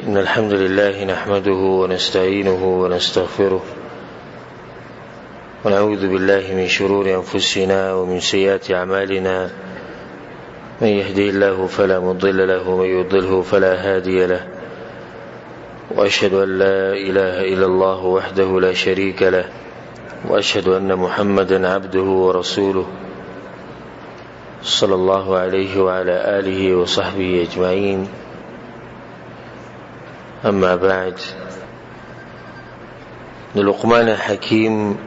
إن الحمد لله نحمده ونستعينه ونستغفره ونعوذ بالله من شرور أنفسنا ومن سيئات أعمالنا من يهدي الله فلا مضل له ومن يضلله فلا هادي له وأشهد أن لا إله إلا الله وحده لا شريك له وأشهد أن محمدا عبده ورسوله صلى الله عليه وعلى آله وصحبه أجمعين. أما بعد، لقمان حكيم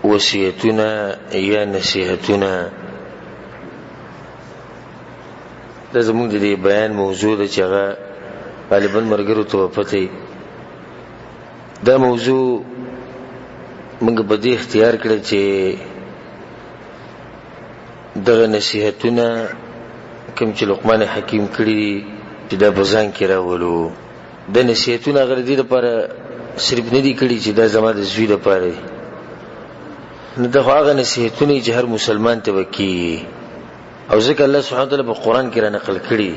وصيتنا يا نصيحتنا دا زمونږ د دې بیان موضوع ده چې هغه غالبا مرګرو ته پته دا موضوع موږ په دې اختیار کړل چې دغه نصیحتونه کوم چې لقمان حکیم کړي چې دا بزان کې راولو د نصیحتونه غره دي لپاره صرف نه دي کړي چې دا زما د زوی لپاره نه دا هغه نصیحتونه چې هر مسلمان ته وکي او ځکه الله سبحانه وتعالی په قران کې را نقل کړي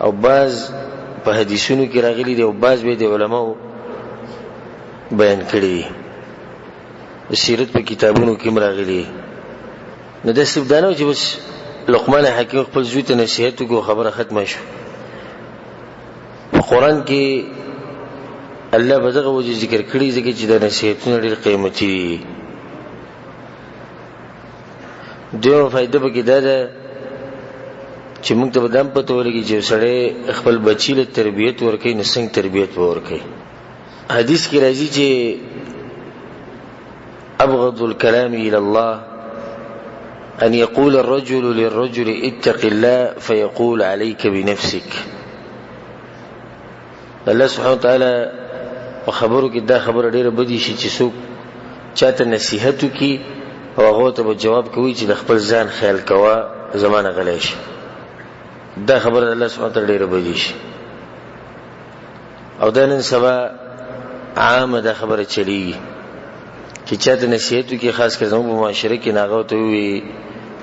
او بعض په حدیثونو کې راغلي دي او بعض به د علماو بیان کړي سیرت په کتابونو کې راغلي نه د صرف دانو چې بس لقمان حکیم خپل زوی ته نصیحت وکړو خبره ختمه شو. په قران کې الله بدغه وجه ذکر کړی ځکه چې د نصیحتونو ډېر قیمتي دي. دیو فائدہ به کې دا ده چې موږ ته بدام پته ولګي چې سړی خپل بچی له تربیت ورکړي نو څنګه تربیت ورکړي. حدیث کې راځي چې ابغض الكلام الى الله أن يقول الرجل للرجل اتق الله فيقول عليك بنفسك. الله سبحانه وتعالى خبرو کې دا خبره ډیره بدی شي چې څوک چاته نصیحت وکي او هغه ته جواب کوي چې د خپل ځان خیال کوا زمانه غلی شي. دا خبره الله سبحانه وتعالى ډیره بدی شي او دا نن سبا عامه دا خبره چلیږي چې چاته نصیحت وکي خاص کر زموږ په معاشره کې ناغه ته وي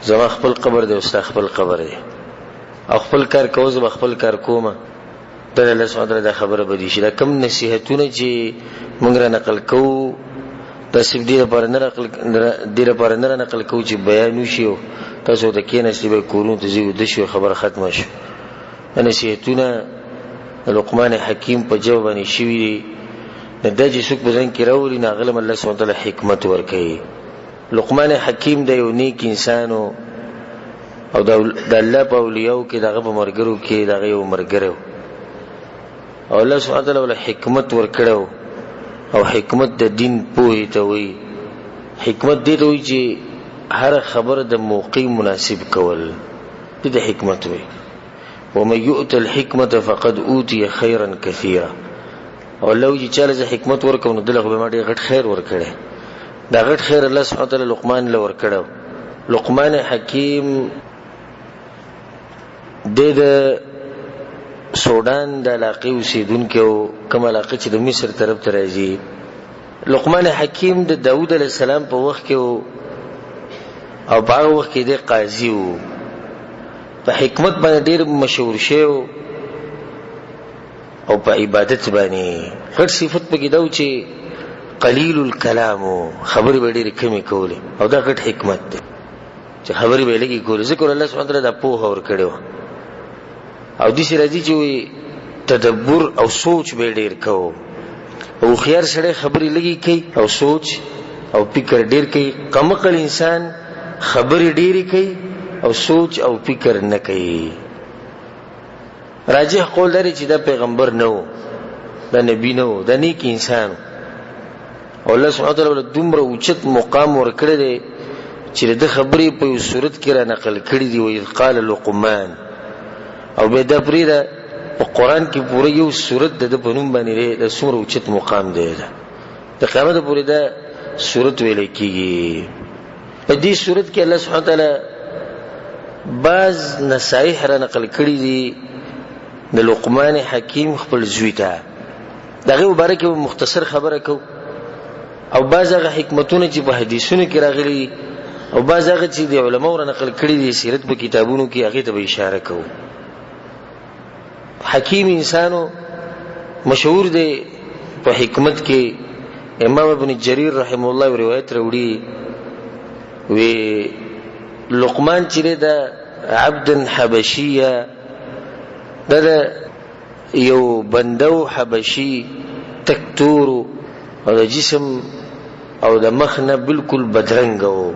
زما خپل قبر دی او ستا خپل قبر دی او خپل کار کوو زما خپل کار کوم. دا الله سبحانه وتعالی دا خبره بدی شي. دا کم نصیحتونه چې موږ را نقل کوو دا صرف دې لپاره نه نقل کوو چې بیان وشي او تاسو ته کېناستئ به کورونو ته ځئ د شي خبره ختمه شي. نصیحتونه لقمان حکیم په جواب باندې شوي دي. دا چې څوک په ځان کې راولي ناغلم الله سبحانه وتعالی حکمت ورکوي. لقمان حکیم د یو نیک انسان او د الله په اولیاءو کې دغه په مرګرو کې دغه یو مرګرو او الله سبحانه وتعالی ول حکمت ورکړو او حکمت د دین پوهې ته وي. حکمت دې ته وي چې هر خبره د موقع مناسب کول دې د حکمت وي. ومن يؤت الحکمت فقد اوتي خيرا كثيرا. او الله چې چاله ز حکمت ورکو نو دلته به ما ډېر غټ خیر ورکړي. دا غټ خیر الله سبحانه وتعالی لقمان له ورکړو. لقمان حکیم د سودان د علاقې اوسیدونکو او کوم علاقې چې د مصر طرف ته راځي. لقمان حکیم د داوود علیه السلام په وخت کې او په هغه وخت کې د قاضي وو. په حکمت باندې ډېر مشهور شو او په عبادت باندې هر صفت پکې دا و چې قلیل الکلام خبرې به ډېرې کمې کولې او دا غټ حکمت دی چې خبرې به لږې کولې. ذکر الله سبحانه وتعالی دا پوهه ورکړې او دې راځي چې تدبر او سوچ به ډېر کوو او خيار سره خبرې لږې کوي او سوچ او فکر ډېر کوي. کمقل انسان خبرې ډېرې کوي او سوچ او فکر نه کوي. راجح قول لري چې دا پیغمبر نه و، دا نبی نه و، دا نیک انسان او الله سبحانه وتعالی دومره اوچت مقام ورکړی دی چې د خبرې په یو صورت کې را نقل کړی دی. وإذ قال لقمان او به دا پریدا په قران کې پوره یو صورت د په نوم باندې د څومره اوچت مقام دی. د قیامت پورې دا صورت ویل کېږي. په دې صورت کې الله سبحانه وتعالی بعض نصایح را نقل کړی دي د لقمان حکیم خپل زوی ته. دغه مبارک مختصر خبره کو او بعض هغه حکمتونه چې په حدیثونو کې راغلي او بعض هغه چې د علماو را نقل کړي دي سیرت په کتابونو کې هغه ته به اشاره کوو. حکیم انسانو مشهور دی په حکمت کې. امام ابن جریر رحم الله روایت وروړي وی لقمان چې دا عبد حبشیه دا یو بندو حبشي تکتور او د جسم او د مخ نه بالکل بدرنګ وو،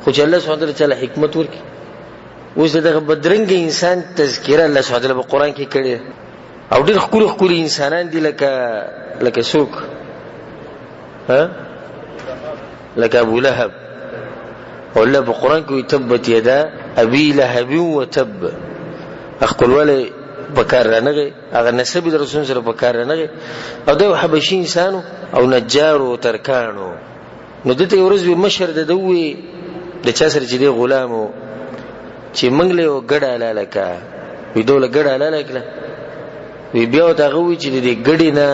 خو چې الله سبحانه وتعالی تعالی حکمت ورکړي اوس دغه بدرنګ انسان تذکرہ الله سبحانه وتعالی په قران کې کړی او ډېر خوري انسانان دي لکه څوک لکه ابو لهب. والله په قران کې تبت یدا ابي لهب وتب، خپل ولې بکار رانغه هغه نسب د رسول سره بکار رانغه او د حبشي انسانو او نجار او ترکانو. نو دته ورځ وی مشر د دوی د چا سره چې دی غلامو چې منګله او ګډه لالکا وی دوله ګډه لالکله وی بیا ته غوي چې د ګډې نه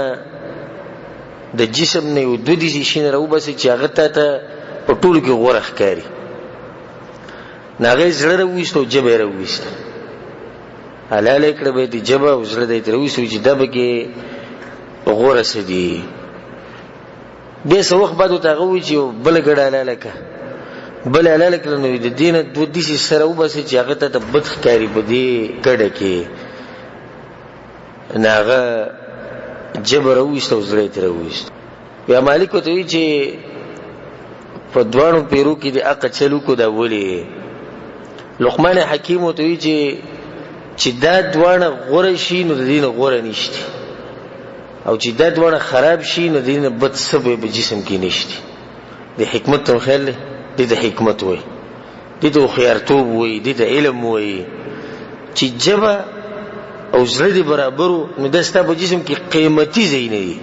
د جسم نه یو د دې شي نه راو بس چې هغه ته په ټولو کې غوړخ کاری ناغه زړه راويستو جبه راويستو حلاله کړه به دي جبه زړه دې راويستو چې دبه کې غوړه سدي به څو وخت بعد ته غوي چې بل ګډه لالکه بل لالکه نو د دینه د دې سره وبس چې هغه ته بدخ کاری بدی ګډه کې ناغه جبر ويستو زړه تر ويست. یا مالک ته وی چې په دوانو پیرو کې د اق چلو کو دا ولي. لقمان حکیم ته وی چې دا دوانه غوړ شي نو د دین غوړ نشته او چې دا دوانه خراب شي نو د دین بد سبب جسم کې نشته. د حکمت ته خیال د حکمت وای د خيارتوب وای د علم وای چې جبا او زړه دی برابرو نو دستا په جسم کې قیمتي زین دي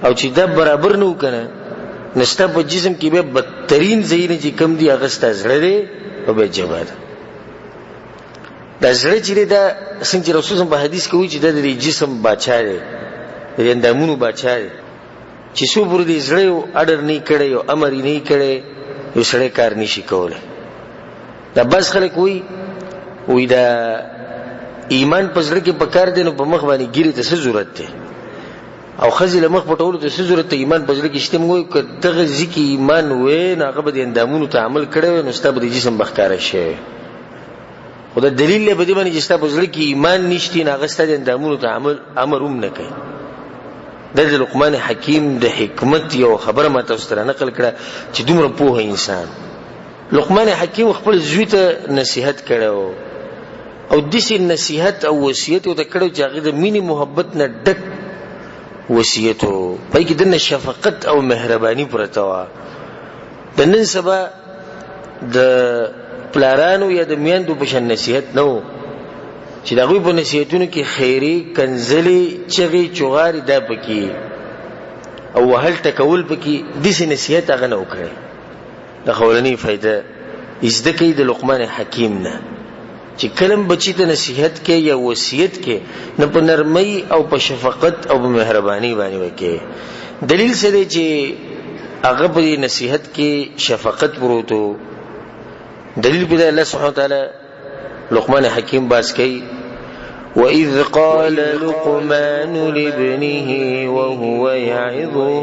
او چې دا برابر نه وکنه نستا په جسم کې به بدترین زین چې کم دی هغه ستا زړه دی او به جواد دا زړه چې دا څنګه رسول په حدیث کې وایي چې د جسم بادشاہ دی د اندامونو بادشاہ دی چې څو پر دې زړه اډر نه کړي او امر نه کړي یو سړی کار نشي کولای. دا بس خلک وی دا ایمان پزړه کې پکار دی نو په مخ باندې ګیری ته څه ضرورت دی او خزل مخ پټولو ته څه ضرورت دی. ایمان پزړه کې شته موږ دغه ځکه ایمان وې نه هغه به اندامونو ته عمل کړي نو ستاسو د جسم بخکاره شي. خدای دلیل له بده باندې چې ستاسو پزړه کې ایمان نشته نه هغه ستاسو د اندامونو ته امر نه کوي. د لقمان حکیم د حکمت یو خبره ما تاسو ته نقل کړه چې دومره پوهه انسان. لقمان حکیم خپل زوی ته نصيحت کړو او دسی نصیحت او وصیت او د کړو چې هغه د مینې محبت نه ډک وصیت او پای کې د شفقت او مهرباني پرته و. د نن سبا د پلارانو یا د میاندو په شان نصیحت نو چې دا غوي په نصیحتونو کې خیری کنزلی چغي چغاري دا پکې او وهل تکول پکې دسی نصیحت هغه نه وکړي. د خولنی فائدہ زده کوي د لقمان حکیم نه چې کلم بچی ته نصیحت کې یا وصیت کې نه په نرمۍ او په شفقت او په مهرباني باندې وکړي. دلیل څه دی چې هغه په نصیحت کې شفقت پروتو. دلیل په الله سبحانه وتعالى لقمان حکیم باس کوي وَإِذْ قَالَ لُقْمَانُ لِابْنِهِ وَهُوَ يَعِظُهُ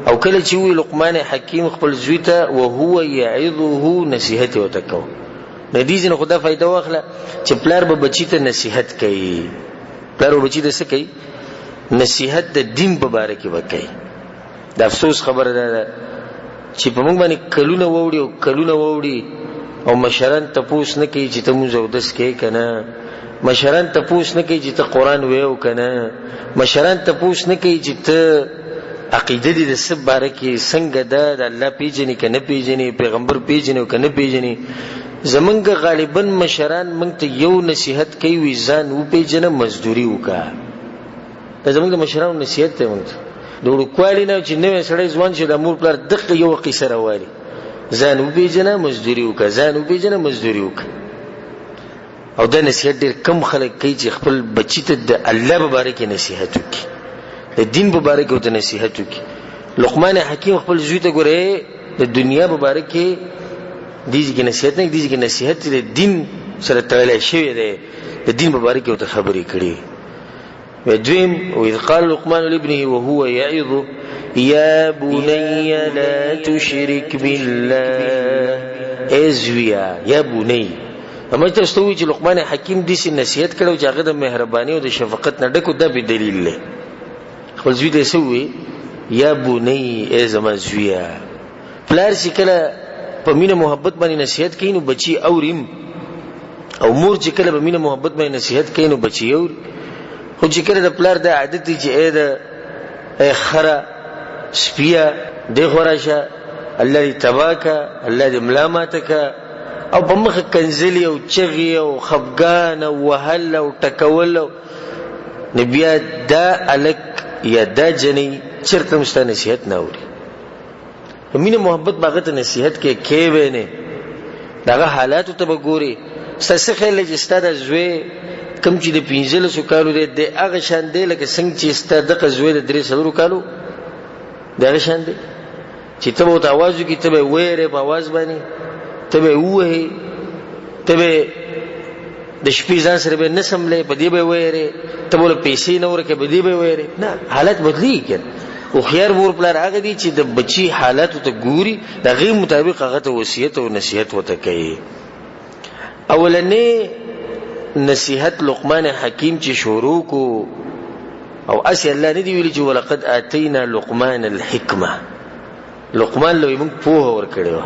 او کله چې وی لقمان حکیم خپل زوی ته وهو يعظه نصیحت وکاو د دې نه خدا فائدہ واخله چې پلار به بچی ته نصیحت کوي. پلار به بچی ته څه کوي؟ نصیحت د دین په اړه کې وکړي. د افسوس خبره ده چې په موږ باندې کلونه ووري او مشران تپوس نه کوي چې ته موږ ودس کې کنه، مشران تپوس نه کوي چې ته قران ویو کنه، مشران تپوس نه کوي چې ته عقیده دې د سب باره کې څنګه ده د الله پیژنې کنه پیژنې پیغمبر پیژنې کنه پیژنې. زمونږ غالبا مشران مونږ ته یو نصیحت کوي وی ځان و پیژنه مزدوري وکا. دا زمونږ مشرانو نصیحت ته مونږ د وړوکوالي نه چې نوې سړی ځوان شي د مور پلار دغه یو قصه راوړي ځان و پیژنه مزدوري وکا، ځان و پیژنه مزدوري وکا. او دا نصیحت ډېر کم خلک کوي چې خپل بچی ته د الله مبارک نصیحت وکړي، د دین مبارک او د نصیحت وکړي. لقمان حکیم خپل زوی ته ګوره د دنیا مبارک کې دیږي کې نصیحت د دین سره تړلې شوی دی، د دین مبارک او ته خبرې کړي. ودویم وإذ قال لقمان لابنه وهو يعظه يا بني لا تشرك بالله ازویا یا بني. اما تاسو وی چې لقمان حکیم دې سي نصیحت کړو چې هغه د مهرباني او د شفقت نه ډکو د به دلیل له خپل زوی دې سوې یا بني ای زما زویا. پلار چې کله په مینه محبت باندې نصیحت کوي نو بچي اوریم، او مور چې کله په مینه محبت باندې نصیحت کوي نو بچي اور. خو چې کله د پلار د عادت چې اې د خره سپیا د خوراشه الله دې تباکا الله دې ملامتکا او په مخ کنزلی او چغي او خفقان او وهل او ټکول نبي دا الک یا دا جنې چرته مست نصیحت نه اوري. مینه محبت باغ ته نصیحت کې به نه داغه حالات ته وګوري. ستاسو خیال چې ستاسو زوی کم چې د 15 کالو دی هغه شان دی لکه څنګه چې ستاسو د زوی د 3 کالو دغه شان دی چې ته وو आवाज کی ته وېره په आवाज باندې ته وې ته د شپې ځان سره به نسملې په دې به وېره ته بوله پیسې نه ورکه په دې به وېره نه. حالت بدلی کړي. او خيار مور پلار هغه دي چې د بچي حالات ته ګوري د غي مطابق هغه ته وصیت او نصيحت وته کوي. اولنې نصيحت لقمان حکیم چې شروع کو او اسی الله ندی ویلی چې ولقد اتینا لقمان الحکمه. لقمان له موږ په ور کړو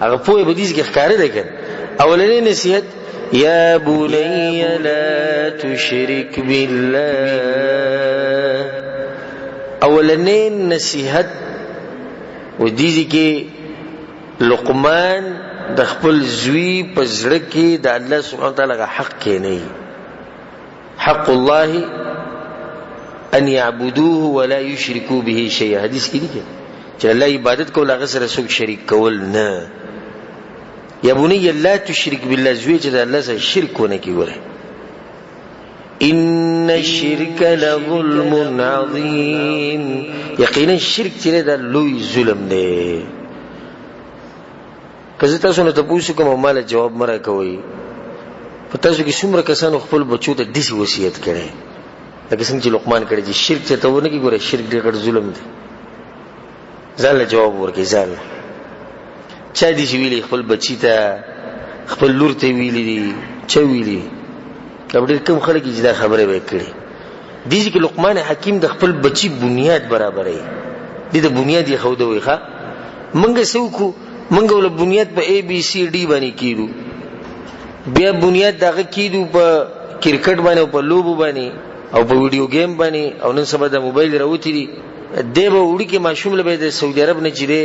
هغه په بدیز کې ښکارې ده کړ. اولنې نصيحت یا بني لا تشرك بالله. اولنې نصيحت ودیږي کې لقمان د خپل زوی په زړه کې د الله سبحانه وتعالى حق کې نه حق الله ان يعبدوه ولا يشركوا به شيئا. حدیث کې دي چې الله عبادت کول هغه سره څوک شریک کول نه. یا بني لا تشرك بالله زوی چې د الله سره شرک ونه کوي. ان الشرك لظلم عظيم. یقینا شرک چې د لوی ظلم دی. کله تاسو نه تاسو کوم مال جواب مرا کوي په تاسو کې څومره کسانو خپل بچو ته داسې وصیت کړي لکه څنګه چې لقمان کړي چې شرک ته ونه کې ګوره شرک ډېر ظلم دی. ځان له جواب ورکړي ځان چا دې ویلي خپل بچی ته خپل لور ته ویلي دي چا ویلي کبډیر کوم خلک چې دا خبره وکړي. دې چې لقمان حکیم د خپل بچی بنیاد برابرې دي د بنیاد یې خو دوی ښا منګه سوکو منګه ول بنیاد په A B C D باندې کیدو بیا بنیاد دغه کیدو په کرکټ باندې او په لوبو باندې او په ویډیو گیم باندې او نن سبا د موبایل راوتی دي دیو وړي کې ماشوم له د سعودي عرب نه چیرې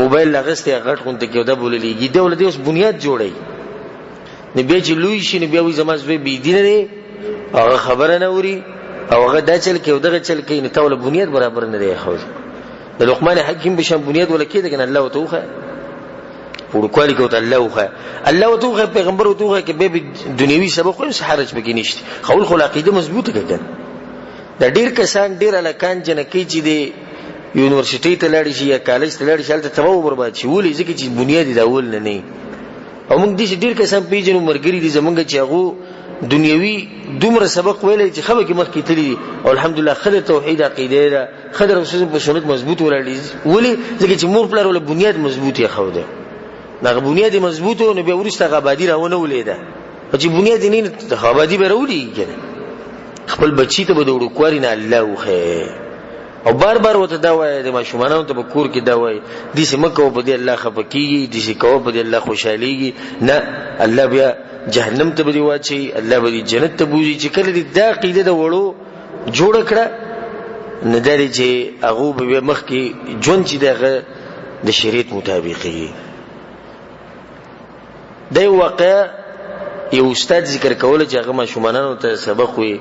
موبایل لغسته غټ خونته کې دا بوللېږي دی ول دې اوس بنیاد جوړي نه بیا چې لوی شي نه بیا وي زما زوی بي دین لري هغه خبره نه وري او هغه دا چل کې او دغه چل کې نه تول بنیاد برابر نه دی خو د لقمان حکیم بشم بنیاد ولکې دغه الله توخه ورکوالی کوت الله وتوخه پیغمبر وتوخه کې به دنیوي سبق او حرج پکې نشته. خول خلاقیده مضبوطه کړه. دا ډیر کسان ډیر الکان جنکی چې دی یونیورسيټي ته لاړ شي یا کالج ته لاړ شي هلته تباہ برباد شي ولې ځکه چې بنیاد دی اول نه او موږ دې ډیر کسان پیژنو مرګري دي زمونږ چې هغه دنیوي دومره سبق ویلې چې خبره کې مخ کې تللی او الحمدلله خدای توحید عقیده ده خدای رسول په سنت مضبوط ولې ځکه چې مور پلار ول بنیاد مضبوط یې خو ده دا بنیاد مضبوطه نو بیا ورسته غابادي راونه ولیدا چې بنیاد نه ته غابادي به راولي کنه خپل بچی ته به وړو کواري نه الله خو او بار بار وته دا وای د ماشومانو ته به کور کې دا وای دې سمکو په دې الله خپکیږي دې سکو په دې الله خوشاليږي نه الله بیا جهنم ته به واچي الله به جنت ته بوزي چې کله دې دا قیده د وړو جوړ کړه نه درې چې هغه به مخ کې جون چې دغه د شریعت مطابقي دی واقع یو استاد ذکر کوله چې هغه ماشومانو ته سبق وي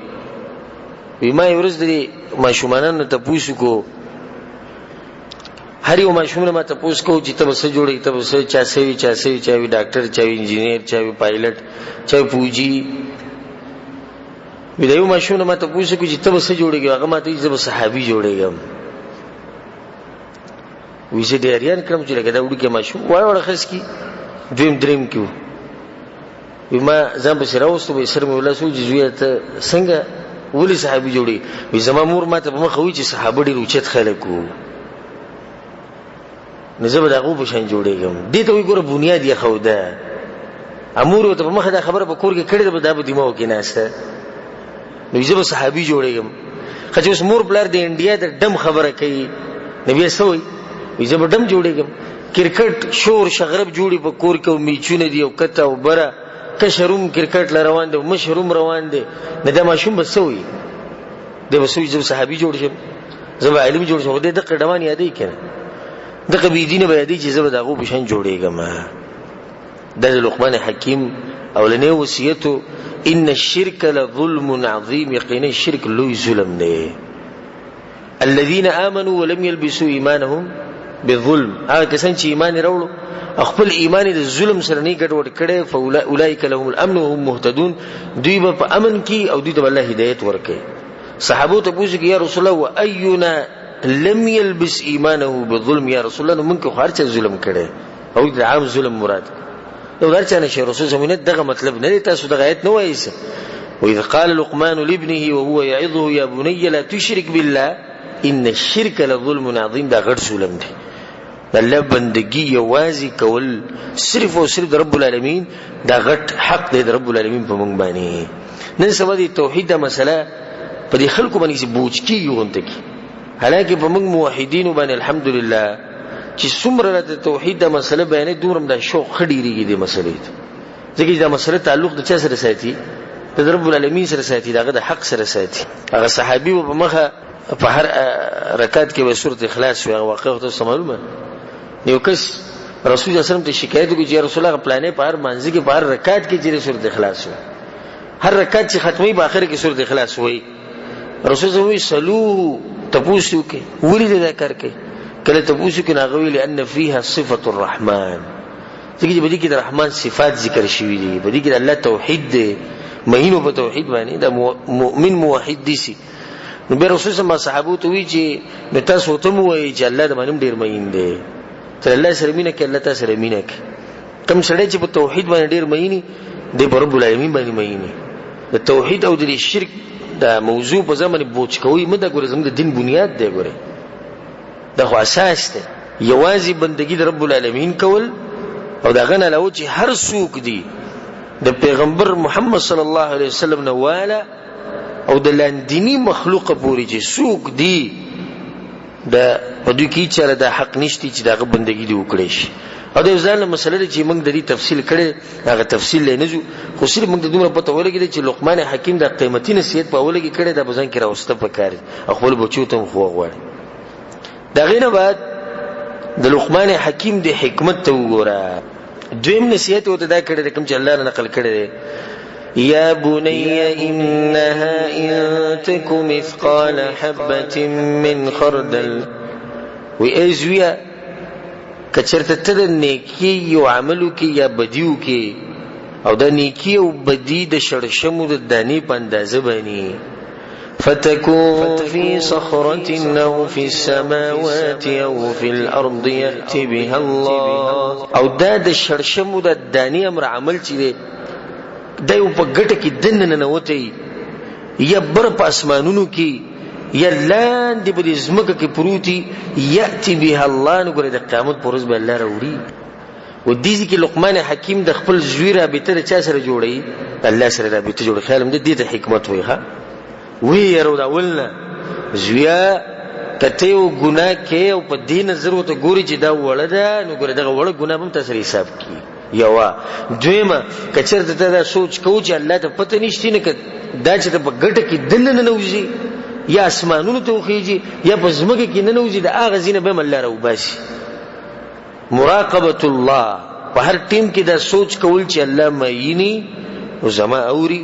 ما یو ورځ د ماشومانو ته پوښتنه کو هر یو ماشوم ما ته پوښتنه کو چې تاسو څه جوړی تاسو چا سوي چا وی ډاکټر چا وی انجینیر چا وی پایلټ چا وی فوجي ویډیو ماشوم ما ته پوښتنه کو چې تاسو څه جوړیږي هغه ما ته چې صحابي جوړیږم ویسه ډیر یان کړم چې لکه دا وړي کې ماشوم وای ورخص کی دویم دریم کیو ما ځم په سراوستو به سر مولا سو جزویه ته څنګه ولې صحابي جوړي؟ وي زما مور ماته په مخ وی چې صحابه ډېر اوچت خلک وو، نو زه به د هغو په شان جوړېږم. دې ته وایي ګوره بنیاد یې ښوده. امور ورته په مخه دا خبره په کور کې کړې ده، دا به دماغو کې ناسته، نو زه به صحابي جوړېږم. خو چې اوس مور پلار د انډیا د ډم خبره کوي، نو بیا څه وایي؟ وایي زه به ډم جوړېږم. کرکټ شور شغرب جوړي په کور کې، او میچونه دي او کته او بره، کشروم کرکټ ل روان دي او مشروم روان دي، نه دا ماشوم به څه وایي؟ دی به څه وایي؟ زه به صحابي جوړ شم، زه به عالم جوړ شم. خو دی دغه ډمان یادوي که نه؟ دغه بېدینه به یادوي چې زه به د هغو په شان جوړېږم. دا د لقمان حکیم اولنی وصیتو، ان الشرک لظلم عظیم، یقینا شرک لوی ظلم دی. الذين آمنوا ولم يلبسوا ایمانهم بالظلم، هغه کسان چې ایمان راوړو خپل ایمان د ظلم سره نه ګډوډ کړي، فاولئک لهم الامن وهم مهتدون، دوی به په امن کې او دوی ته الله هدایت ورکړي. صحابو ته پوښتنه کوي یا رسول الله واینا لم يلبس ایمانه بالظلم، یا رسول الله موږ خو هر څه ظلم کړي، او د عام ظلم مراد یو درچا نشي. رسول الله دغه مطلب نه دی، تاسو دغه آیت نه وایئ. واذ قال لقمان لابنه وهو يعظه يا بني لا تشرك بالله ان الشرك لظلم عظيم، دا غټ ظلم دی. الله بندگی یوازې کول صرف او صرف د رب العالمین، دا غټ حق دی د رب العالمین په موږ باندې. نن سبا د توحید د مسله په دې خلکو باندې بوج کیږي غونډه کی، حالانکه په موږ موحدینو باندې الحمدلله چې څومره د توحید د مسله بیانې دومره د شوق خډيريږي د مسلې ته، ځکه دا مسله تعلق د چا سره ساتي؟ د رب العالمین سره ساتي، دغه د حق سره ساتي. هغه صحابي په مخه په هر رکعت کې به سورۃ اخلاص وي. هغه واقعه ته معلومه، یو کس رسول الله صلی الله علیه وسلم ته شکایت وکړي چې رسول الله پلانې په هر منځ کې په هر رکعت کې چې سورۃ اخلاص وي، هر رکعت چې ختمي په اخر کې سورۃ اخلاص وي. رسول الله وی صلو تپوسو کې ولې دا کار کوي؟ کله تپوسو کې ناغوي لئن فيها صفه الرحمن، ځکه چې په دې کې د رحمان صفات ذکر شوي دي، په دې کې د الله توحید دی، مهینو په توحید باندې د مؤمن موحد دي سي. نو به رسول الله صحابو ته وی چې نو تاسو ته مو وایي چې الله د باندې ډیر مهین دی، ته الله سره مینه کې الله تعالی سره مینه کې. کوم سړی چې په توحید باندې ډیر مهینی دی په رب العالمین باندې مهینی. د توحید او د شرک دا موضوع په ځمانه بوج کوي مده ګوره زموږ د دین بنیاد دی، ګوره دا خو اساس دی. یوازې بندگی د رب العالمین کول او دا غنه له چې هر څوک دی د پیغمبر محمد صلی الله علیه وسلم نه والا او د لاندینی مخلوق پوری چې څوک دی د پدې کې چې د حق نشتی چې دغه بندگی دی وکړي شي. او د ځان مسله چې موږ د دې تفصیل کړي هغه تفصیل نه نزو، خو صرف موږ د دومره پته ولګی چې لقمان حکیم د قیمتي نصیحت په اوله کې کړي د بزن کې راوسته پکاري خپل بچو ته خو غواړي. دا غینه بعد د لقمان حکیم د حکمت ته وګوره. دویم نصیحت وته دا کړي کوم چې الله نقل کړي، یا بني انها ان تك مثقال حبه من خردل، وی ازویا کچرته ته د نیکی یو عملو کې یا بدیو کې او د نیکی او بدی د شړشمو د دانی په اندازه باندې، فتكون في صخرة أو في السماوات أو في الأرض يأتي بها الله. او دا د شړشمو د دانی امر عمل چې دی دا یو په ګټه کې دننه نوتی، یا بر په اسمانونو کې یا لاندې په دې ځمکه کې پروتي، یأتي بها الله. نو ګوره د قیامت پر ورځ به الله راوړي. و دې کې لقمان حکیم د خپل زوی رابطه د چا سره جوړي؟ الله سره رابطه جوړي. خیال دې ته حکمت وي. ها وی يرو دا ولنا زویا کته یو ګناه کې او په دې نظر وته ګوري چې دا وړه ده، نو ګوره دغه وړه ګناه هم تاسو حساب کی. یوا دویمه کچرته ته دا سوچ کو چې الله ته پته نشتی نه کړه دا چې په ګټه کې دنه نه وځي یا اسمانونو ته وخیږي یا په زمکه کې نه نوځي، د هغه زینه به الله راو باسي. مراقبه الله په هر ټیم کې دا سوچ کول چې الله مېنی او زما اوري.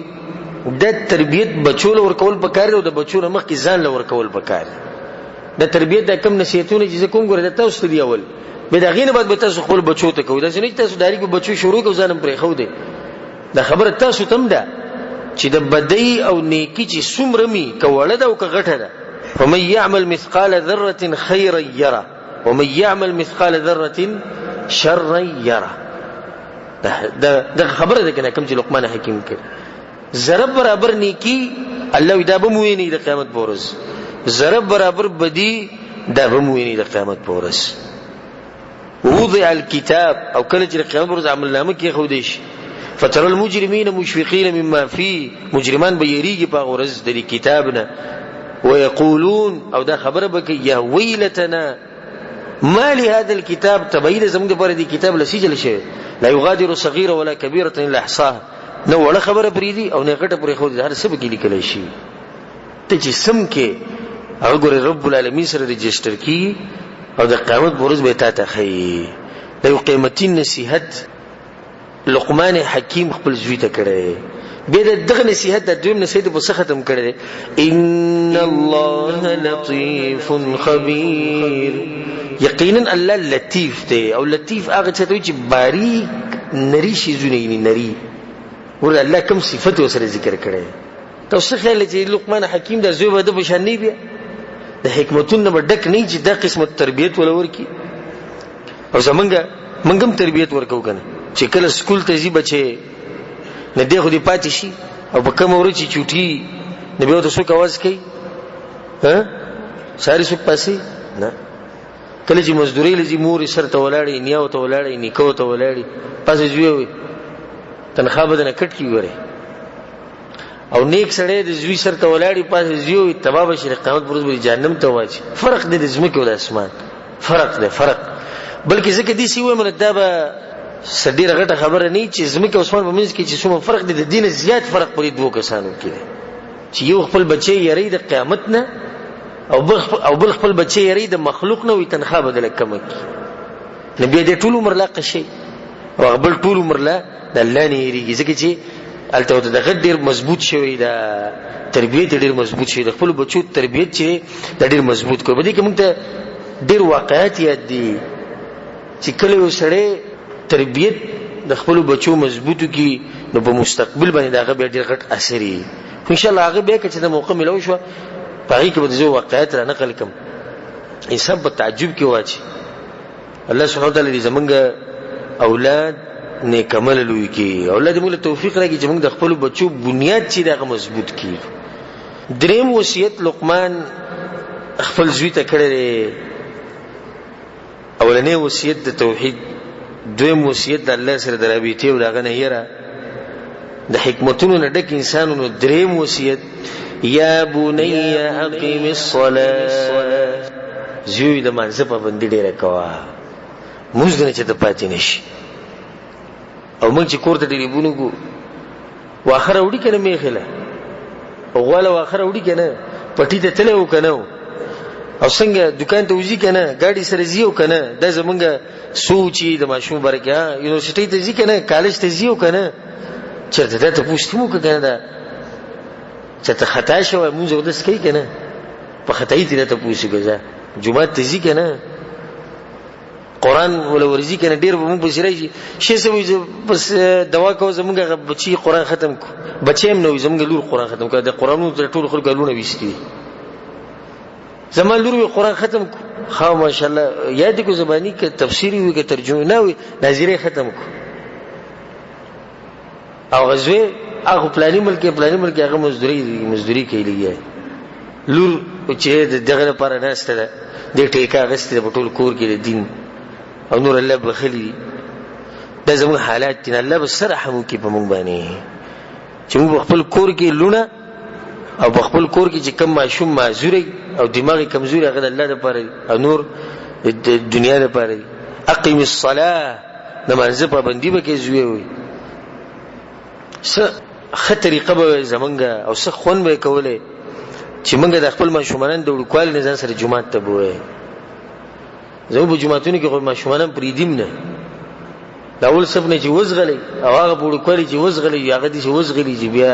د تربیت بچو لور کول پکاره او د بچو مخ کې ځان لور کول پکاره. د تربیت د کم نصیحتونه چې کوم ګره د تاسو دی اول به دا غینه بعد به تاسو خپل بچو ته کوی، دا نه تاسو دایره کې بچو شروع کو ځانم پرې خو دی. دا خبره تاسو تم ده چې د بدی او نیکی چې څومره می کوله دا او کغټه ده. فمن يعمل مثقال ذره خيرا يره ومن يعمل مثقال ذره شرا يره. دا خبره ده کنه کوم چې لقمان حکیم کړ. ذره برابر نیکی الله دا به مویني د قیامت پورز ذره برابر بدی دا به مویني د قیامت پورز. ووضع الكتاب او کله چې قیامت پورز عمل نامه کې خو دیش فترى المجرمين مشفقين مما فيه مجرمان به یریږي په ورځ د کتابنا ويقولون او دا خبره بکي یا ویلتنا ما لهذا الكتاب تبين زموږ پر دې کتاب لسجل شي لا يغادر صغيره ولا كبيره الا احصاها نو ولا خبره پریدي او نه غټه پرې خو هر څه به کې لیکل شي ته چې سم کې هغه رب العالمین سره رجستر کی او د قیامت پرز به تا ته خي د یو قیمتي نصيحت لقمان حکیم خپل زوی ته کړی به دغه نصيحت د دویم نصيحت په څه ختم کړی ان الله لطيف خبير یقینا الله لطیف دی او لطیف هغه څه چې باریک نری شي زونه نری ور الله کوم صفات وسره ذکر کړي تاسو خیال چې لقمان حکیم د زوی بده بشان نه بیا د حکمتونو ډک نه چې د قسمه تربيت ولور کی او منګم تربيت ورکو کنه چې کله سکول ته ځي بچي نه دی خو دې پاتې شي او په کوم ورچی چوټي نه به تاسو کاواز کوي ها ساري سو پاسي نه کله چې مزدوري لږی مور سره ته ولاړې نیاو ته ولاړې نیکو ته ولاړې پاسې جوړوي تنخواه بدنه کټ کی وره او نیک سړی د زوی سره ته ولاړې پاسې زیو تباب شي قیامت پرځ به جهنم ته واچي فرق دی د زمکه او د اسمان فرق دی فرق بلکې ځکه دې سی وای مرتبه سډیره غټه خبره نه چې زمکه او اسمان په منځ کې چې څومره فرق دی د دین زیات فرق پرې دوه کسانو کې دی چې یو خپل بچي یری د قیامت نه او بل خپل بچي یری د مخلوق نه وي تنخواه بدله کم کی نبی دې ټول عمر لا قشي او بل ټول عمر لا د الله نه یریږي ځکه چې الته د غډیر مضبوط شوی دا تربیت ډیر مضبوط شوی د خپل بچو تربیت چې ډیر مضبوط کو بده کې موږ ته ډیر واقعیت یاد دي چې کله یو سړی تربیت د خپل بچو مضبوطو کی نو په مستقبل باندې دا غو ډیر غټ اثر یې ان شاء الله هغه به کې چې د موقع ملو شو پای کې به زه واقعیت را نقل کوم انسان په تعجب کې واچي الله سبحانه وتعالى دې زمونږ اولاد نیک عمل لوي کی اولاد موږ توفیق راکړي چې موږ د خپل بچو بنیاد چې دغه مضبوط کی. دریم وصیت لقمان خپل زوی ته کړی اولنې وصیت د توحید دویم وصیت د الله سره د رابطې او دغه نه یره د حکمتونو نه ډک انسانونو دریم وصیت یا بني اقم الصلاه زوی د منځ په باندې ډیره کوا موږ نه چې ته پاتې نشي او موږ چې کور ته ټلیفون کو واخره وړي کنه میخله او غواله واخره وړي کنه پټی ته تلو کنه او څنګه دکان ته وځي کنه ګاډي سره زیو کنه د زمونږ سوچي د ماشوم برکه یونیورسيټي ته ځي کنه کالج ته زیو کنه چرته ته پوښتنه وکړه دا چې ته خطا شوی موږ ودس کوي کنه په خطای ته ته پوښتنه جمعه ته ځي کنه قران ولا ورزي کنه ډیر به موږ بشری شي سمې بس دوا کو زمونږ بچي قران ختم کو بچیم نو زمونږ لور قران ختم کو د قرانو ټول خلک لونه وېستي زمان لور قران ختم کو خو ماشاءالله یاد کو زبانی کې تفسیری وي کې ترجمه نه وي نظریه ختم کو او غزوه هغه پلاني ملک هغه مزدوري کوي لور چې دغه لپاره نهسته ده د ټیکا غسته په ټول کور کې د دین او نور الله بخلی دا زموږ حالات دي الله بس رحم کوي په موږ باندې چې موږ خپل کور کې لونه او خپل کور کې چې کم ماشوم معذوري او دماغي کمزوري هغه الله لپاره او نور د دنیا لپاره اقیم الصلاه نماز په باندې به کې زوی وي څه خطرې قبه زمونږ او څه خون به کوله چې موږ د خپل ماشومان د وړکوال نه ځان سره جمعه ته بوې زموږ په جمعهتونو کې خو ماشومان پریدیم نه دا اول سب نه چې وزغلي او هغه وړکوالي چې وزغلي هغه دي چې وزغلي چې بیا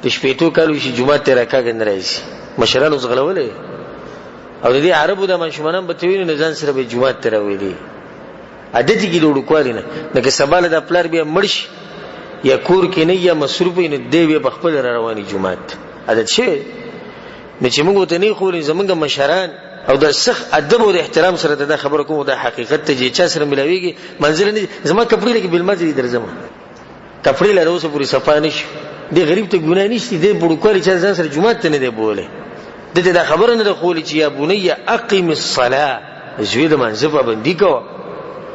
د شپېتو کالو شي جمعه ته راکاګن راځي مشران وزغلولې او د دې عربو د ماشومان په توین نه ځان سره به جمعه ته راوېلي عادت کې د وړکوالي نه لکه سباله د خپل بیا مرش یا کور کې نه یا مصروف نه دی به خپل رواني جمعه عادت شي نه چې موږ ته نه خوري زمونږ مشران او د سخ ادب او احترام سره دا خبره کوم د حقیقت ته چې چا سره ملاويږي منزل نه زما کپړې لګي بل مزي درځم کپړې له اوسه پوری صفانش دی غریب ته ګناه نشته، دی بډوکوالي چې ځان سره جمعه ته نه دی بوله، دته دا خبره نه ده خولي چې یا بني اقم الصلاه، زوی د منځ پابندي کوه.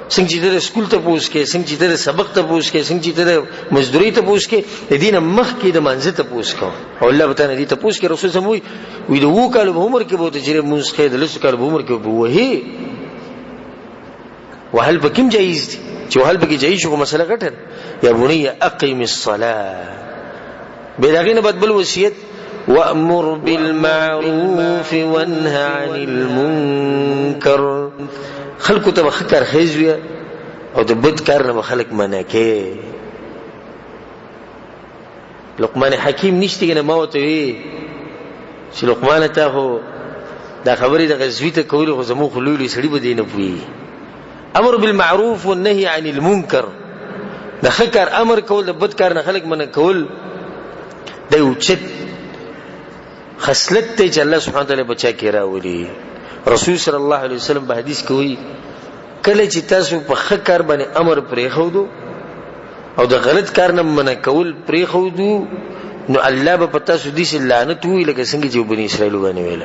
څنګه چې د سکول ته پوس کې، څنګه چې د سبق ته پوس کې، څنګه چې د مزدوري ته پوس کې، د دینه مخ کې د منځ ته پوس کوه. او الله تعالی دې ته پوس کې رسول سموي وي د وو کال په عمر کې بوته چې موږ خې د لسو کال په عمر کې وهي وهل بکم جایز دي چې وهل بکی جایز شو مسله غټه. یا بني اقم الصلاه، بلغینه بدبل وصیت وأمر بالمعروف وانهى عن المنكر، خلقو ته خکر خیزوی او د بد کار نه خلق منع کې. لقمان حکیم نشته کنه، ما وته وی چې لقمان ته هو دا خبرې د غزوی ته کول خو زمو خلولي سړي به دینه پوي. امر بالمعروف والنهي عن المنكر، د خکر امر کول د بد کار نه خلق منع کول د یو چت خصلت ته چې الله سبحانه وتعالى بچا کې راولي. رسول صلی الله علیه وسلم په حدیث کې وایي کله چې تاسو په ښه کار باندې امر پرې خودو او د غلط کار نه منع کول پرې خودو، نو الله به په تاسو دې لعنت وي لکه څنګه چې بني اسرائیل باندې ویل.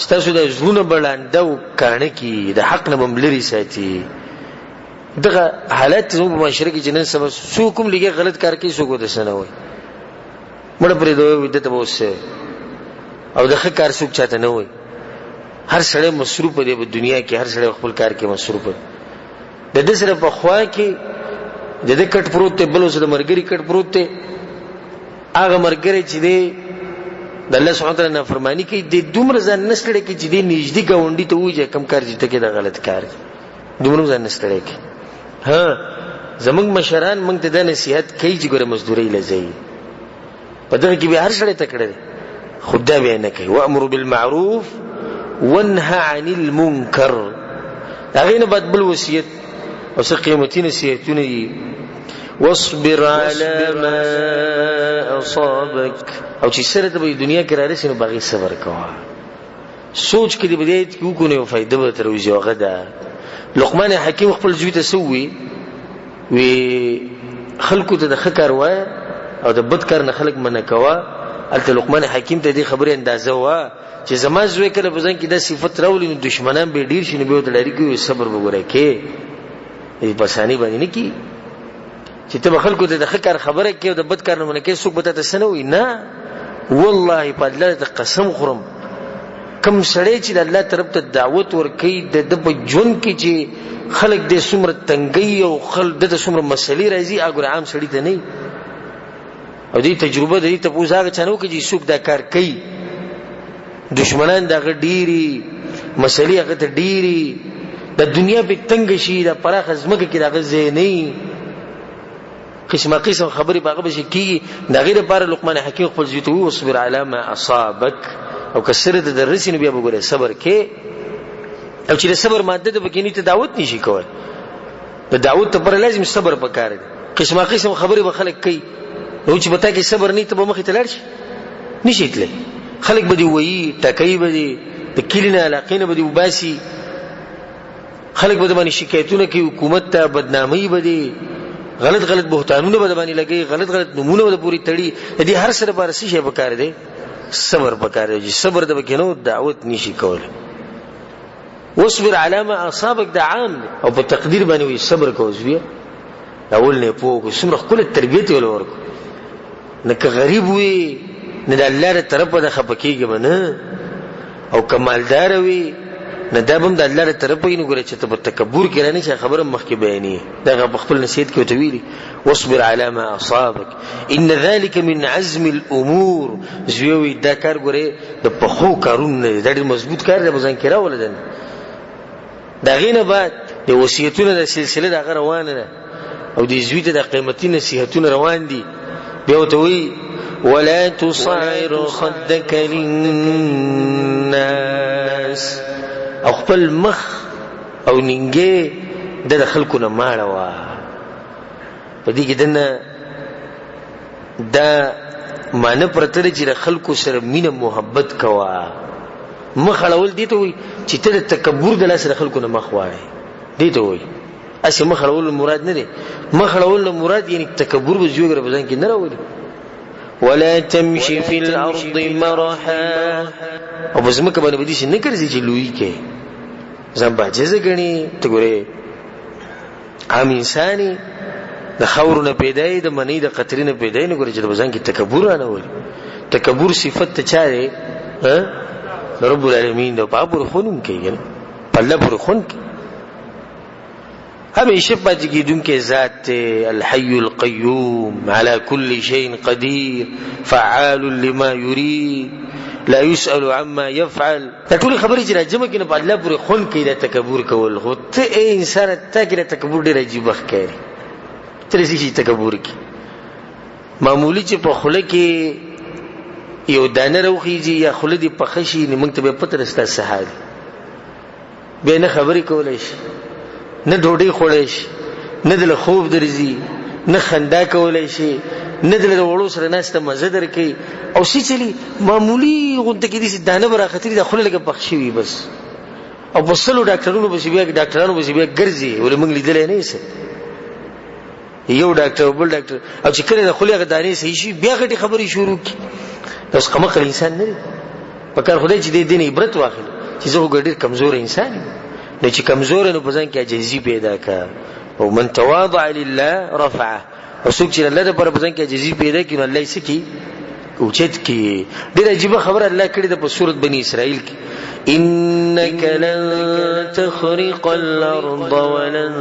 تاسو د ژوند بلاندو کانه کې د حق نه بملري ساتي. دغه حالت زموږ په معاشره کې چې نن سبا څوک هم لګي غلط کار کوي، څوک ودسنه وي مړه پرې دوی ودته بوسه او د ښه کار څوک چاته نه وي. هر سړی مصروف دی په دنیا کې، هر سړی خپل کار کې مصروف دی. د دې سره په خوا کې د دې کټ پروت ته بل اوسه د مرګري کټ پروت ته هغه مرګري چې دی د الله سبحانه وتعالى نافرمانی کوي، د دومره ځان نستړی کې چې دی نږدې گاونډي ته وځي کم کار چې ته کې د غلط کار دومره ځان نستړی کې. ها زمونږ مشران مونږ ته د نصيحت کوي چې ګوره مزدوري لځي، په دغه کې به هر سړی تکړه خدای به نه کوي. وامر بالمعروف وانهى عن المنكر، هغه نه بعد بل وصیت او څه قیمتي نصیحتونه دي. واصبر على ما اصابك، او چې سره ته په دنیا کې راځي نو باغی صبر کوه. سوچ کې دې بدایت کې وکړو نو فائدہ به تر وځي. هغه دا لقمان حکیم خپل زوی ته سوي وی خلکو ته د خکر وای او د بد کار نه خلق منع کوا. الته لقمان حکیم ته دې خبره اندازه وا چې زما زوی کله په ځان کې د صفت راولي نو دشمنان به ډیر شي، نو به ته لري کوي صبر وګورئ کې دې پسانی باندې نه کی چې ته خلکو ته د خکر خبره کې او د بد کار نه منع کې څوک به ته سنوي نه. والله په الله ته قسم خورم کم سړی چې د الله طرف ته دعوت ورکړي د په جون کې چې خلک دې څومره تنګي او خلک د څومره مسلې راځي هغه عام سړی ته نه. او دې تجربه دې ته پوښتنه چانو کې چې څوک دا کار کوي، دشمنان دا غډيري مسلې هغه ته ډيري د دنیا په تنگ شي د پراخ ازمکه کې دا غزه نه قسمه قسم خبري باغه بشي کی دا غیر بار لقمان حکیم خپل زیته او صبر علی ما اصابک او کسره د درسین بیا وګوره صبر کې. او چې صبر ماده د بکینی ته دعوت نشي کول، د دعوت ته پر لازم صبر پکار دي. قسمه قسم خبري به خلک کوي، نو چې بتا کې صبر نه ته به مخې ته لاړ شي نشي تللی. خلک به دی وایي ټکای به دی د کلینه علاقینه به دی وباسي، خلک به باندې شکایتونه کوي، حکومت ته بدنامي به دی، غلط غلط بهتانونه به باندې لګي، غلط غلط نمونه به پوری تړي. دې هر سره بار څه شي پکار دی؟ صبر پکار دی. صبر د بکینو دعوت نشي کول. واصبر على ما اصابك ده عام او په تقدیر باندې وي صبر کوو. اول نه پوهو څومره خپل تربیت ولورکو نه که غریب وي نه د الله تر طرفه د خپکیږي منه او کمالدار وي نه دا بم د الله تر طرفه نه ګوري چې ته په تکبر کې رانه چې خبره مخکې بیانې دا خپل نصیحت کې وتویلي. واصبر على ما اصابك ان ذلك من عزم الامور، زوی دا کار ګوري د پخو کارونه د ډېر مضبوط کار دی ځان کې راولدن. دا غینه بعد د وصیتونو د سلسله د روانه ده او د زوی ته د قیمتي نصیحتونه روان دي. بیا وتوي ولا تصعر خدك للناس، او خپل مخ او نینګه د خلکو نه ماړه وا. په دې کې دنه دا معنی پرته چې د خلکو سره مینه محبت کوا. مخ اړول دي ته وي چې ته د تکبر د لاس د خلکو نه مخ واړې دي ته وي اسی مخړول مراد نه دی مخړول مراد یعنی تکبر به جوړ بزن کې نه راوړي ولا تمشي في الارض مرحا او بزمکه باندې بدی شي نه ګرځي چې لوی کې ځم باجزه غني ته ګوره عام انساني د خورونه پیدای د منی د قطرینه پیدای نه ګوره چې بزن کې تکبر نه وړي تکبر صفت ته چاره رب العالمین د پاپور خونم کې الله پر خون کې همیشه پاتې کیدونکې ذات الحي القيوم على كل شيء قدير فعال لما يريد لا يسأل عما يفعل دا ټول خبرې چې راځم کې نه په الله پر خون کې د تکبر کول خو ته انسان ته کې تکبر ډیر عجیب ښکاري تر دې چې تکبر کې معمولی چې په خله کې یو دانه روخیږي یا خله دې په خشي نه موږ ته به پته رستا سهال به نه خبرې کولای شي نه ډوډۍ خوړای شي نه د خوب درځي نه خندا کولای شي نه د وړو سره ناسته مزه درکې او شي چلی معمولی غونډه کې دي دانه برا خطرې د خله لګه پخښي وي بس او بسلو ډاکټرونو به بیا ډاکټرانو به بیا ګرځي ولې موږ لیدل نه یې یو ډاکټر بل ډاکټر او چې کله د خله غدانې صحیح شي بیا غټي خبرې شروع کی اوس قمقل انسان نه په کار خدای چې دې دین عبرت واخلي چې زه ګډیر کمزور انسان یم نو چې کمزور نو په ځان کې عاجزي پیدا کا او من تواضع لله رفعه او څوک چې الله د پر په ځان کې عاجزي پیدا کړي الله یې سکی اوچت کی ډېر عجیب خبر الله کړی د په سورۃ بنی اسرائیل کې انك لن تخرق الارض ولن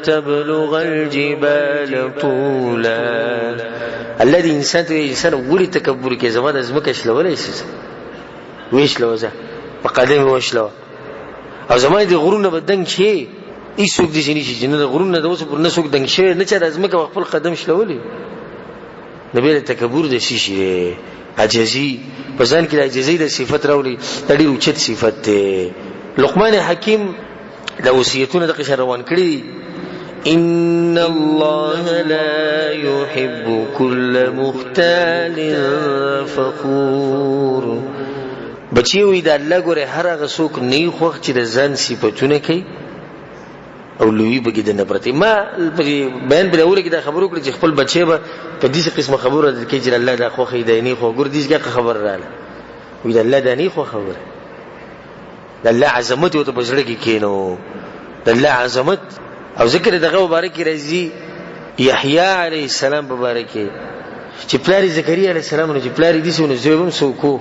تبلغ الجبال طولا الذي انسان ولي تکبر کې زما د ازمکه شلولې شي ویش لوزه په قدم وشلو او زما د غرونه بدنګ شي ایسوک دي چې نه د غرونه د اوس پر نسوک دنګ شي نه چې د ازمکه خپل قدم شلولې نبی له تکبر د شي عجزي په ځان کې د عجزي د صفت راولي د ډېر اوچت صفت ده لقمان حکیم د وصیتونو د قشر روان کړی ان الله لا يحب كل مختال فخور بچیوي د الله ګوره هر هغه څوک نه خوښ چې د ځان صفاتونه کوي او لوی بګی د نفرت ما بیان پر اوله کې دا خبرو کړی چې خپل بچي به په دې قسمه خبره د کې چې الله دا خوخه دی نه خو ګور دې څنګه خبر رااله وې د الله دا نه خو خبره د الله عظمت او ته بجړه کې کینو د الله عظمت او ذکر دغه مبارک راځي یحیی علیه السلام مبارک چې پلاری زکریا علیه السلام نو چې پلاری دې سونه زویم سوکو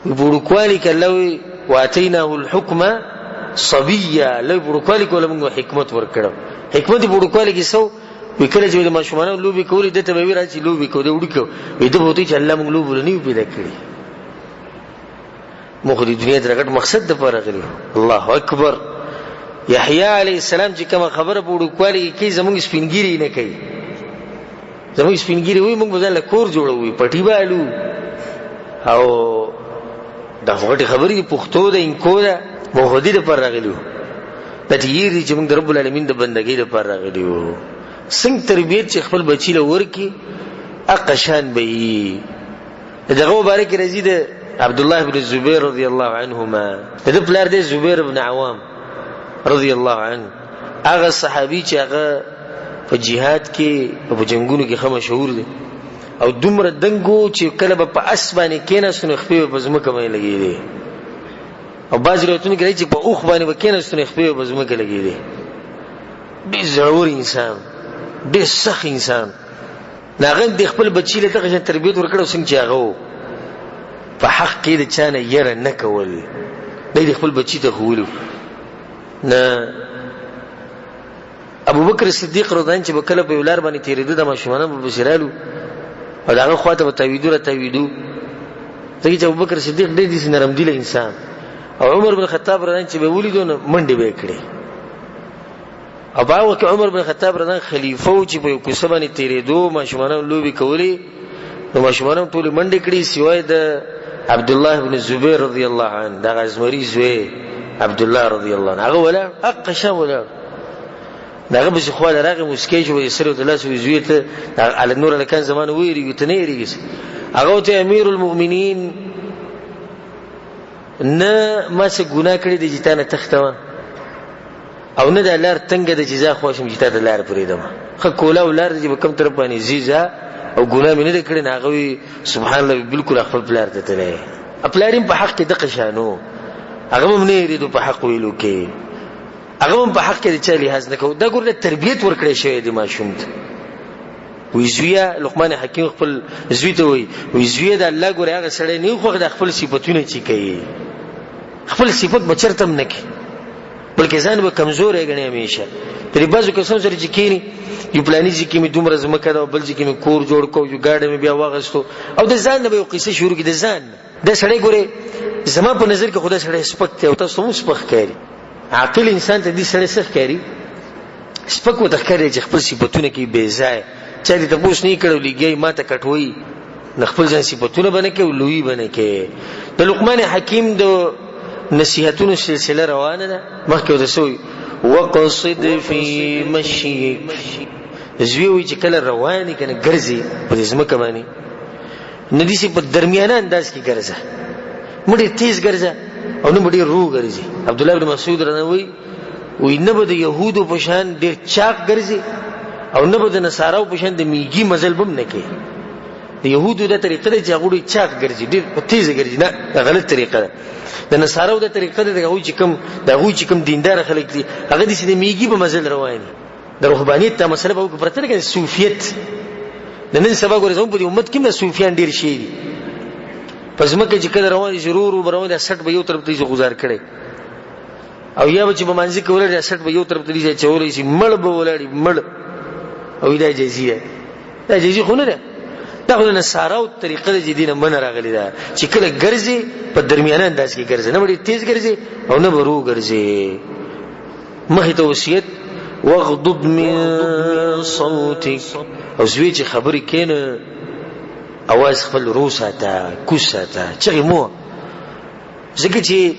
وبورکوالی کله واتیناه الحکم صبیه له بورکوالی کوله موږ حکمت ورکړو حکمت بورکوالی کې سو وکړه چې د ماشومانو لوبي کولې د ته به راځي لوبي کوي وډکو وې د بوتي چې الله موږ لوبونه نیو پیدا کړی موږ د دنیا درګټ مقصد د پاره غلي الله اکبر یحیی علی السلام چې کوم خبره بورکوالی کې زموږ سپینګری نه کوي زموږ سپینګری وي موږ ځل کور جوړوي پټی بالو او دا وګړي خبرې پښتو د انکو ده موحدی د پر راغلیو د تیری چې موږ د رب العالمین د بندګۍ د پر راغلیو څنګه تربیت چې خپل بچی له ورکی اقشان به دغه مبارک رضی د عبد الله بن الزبير رضی الله عنهما د پلار د زبیر بن عوام رضی الله عنه هغه صحابي چې هغه په jihad کې په جنگونو کې خمه مشهور دي او دومره دنګو چې کله په اسبانه کېناستنه خپې په زمکه باندې لګېدي او باز روایتونه کوي چې په اوخ باندې وکېناستنه خپې په زمکه لګېدي ډېر ضرور انسان ډېر سخت انسان ناغه د خپل بچی له تغه تربیت ورکړو څنګه چې هغه په حق کې د چانه یره نه کول د خپل بچی ته خولو نه ابو بکر صدیق رضی الله عنه چې وکړه په ولار باندې تیرېده د ماشومان په بشرالو او داغه خواته تعویذ ځکه چې ابو بکر صدیق ډېر دي نرم دي انسان او عمر بن خطاب رضی الله عنه چې به ولیدونه منډه به کړې او باو کې عمر بن خطاب رضی الله عنه خلیفہ او چې په کوڅه باندې تیرېدو ماشومان لوبي کولې نو ماشومان ټول منډه کړې سوای د عبد الله بن الزبير رضی الله عنه دا غزمری زوی عبد الله رضی الله عنه هغه ولا اقشا ولا داغه به خو له راغه مسکی شو سره د الله سوی زوی ته علی نور لکان زمان ویری ته نه یریږي هغه ته امیر المؤمنین نه ما څه ګناه کړی د جتانه تختوه او نه د لار تنګ د جزا خوشم چې تا د لار پریدم خو کولا ولار چې کوم طرف باندې زیزا او ګناه مې نه کړی ناغوي سبحان الله بالکل خپل پلار ته تلې خپلاریم په حق کې د قشانو هغه هم نه یریدو په حق ویلو کې هغه هم په حق کې د چالي هاز نه کو دا ګوره تربيت ورکړې شوی د ماشوم ته وی زویا لقمان حکیم خپل زوی ته وی زویا د الله ګوره هغه سړی نه خو د خپل صفاتونه چي کوي خپل صفات بچرتم نه کوي بلکې ځان به کمزور غني همیشه پرې بازو کسان سره چې کینی یو پلاني چې می دومره زمکه دا بل چې می کور جوړ کو یو گاډه می بیا واغستو او د ځان به یو قصه شروع کی د ځان د سړی ګوره زما په نظر کې خدای سړی سپک ته او تاسو هم سپک کاری عاقل انسان ته دې سړی سپک کاری سپک وته کاری چې خپل صفاتونه کې بے ځای چا دې تاسو نه کړو لګي ماته کټوي نه خپل ځان صفاتونه باندې کې لوی باندې کې د لقمان حکیم د نصيحتونو سلسله روانه ده مخکې ورسوي وقصد في مشيك زوی چې کله رواني کنه ګرځي په ځمکه باندې ندي سي په درمیانه انداز کې ګرځي مړي تیز ګرځي او نو مړي رو ګرځي عبد الله بن مسعود رنوي وي نه به د يهودو په شان ډېر چاق ګرځي او نه به د نصاراو په شان د میږي مزل بم نه کوي د يهودو د طریقې د جاغوري چاق ګرځي ډېر تیز ګرځي نه غلط طریقه ده د نصاراو د طریقې د هغوی چې کوم دیندار خلک دي هغه د سیده میږي په مزل رواني د روحانيت ته مسله به پرته نه کوي صوفیت د نن سبا ګورځم په امت کې د صوفیان ډېر شي دي پس مکه چې کله روان ضرور روان د 60 به یو طرف ته گزار کړي او یا به چې په منځ کې ولر 60 به یو طرف ته دي چې ولې شي مړ به ولړي مړ او دا جزیه دا جزیه خو نه ده دا خو نه ساراو طریقه د دینه من راغلی ده چې کله ګرځي په درمیانه انداز کې ګرځي نه وړي تیز ګرځي او نه ورو ګرځي مخه توصیت واغضض من صوتك او زوی چې خبرې کینه اواز خپل روساته کوساته چې مو ځکه چې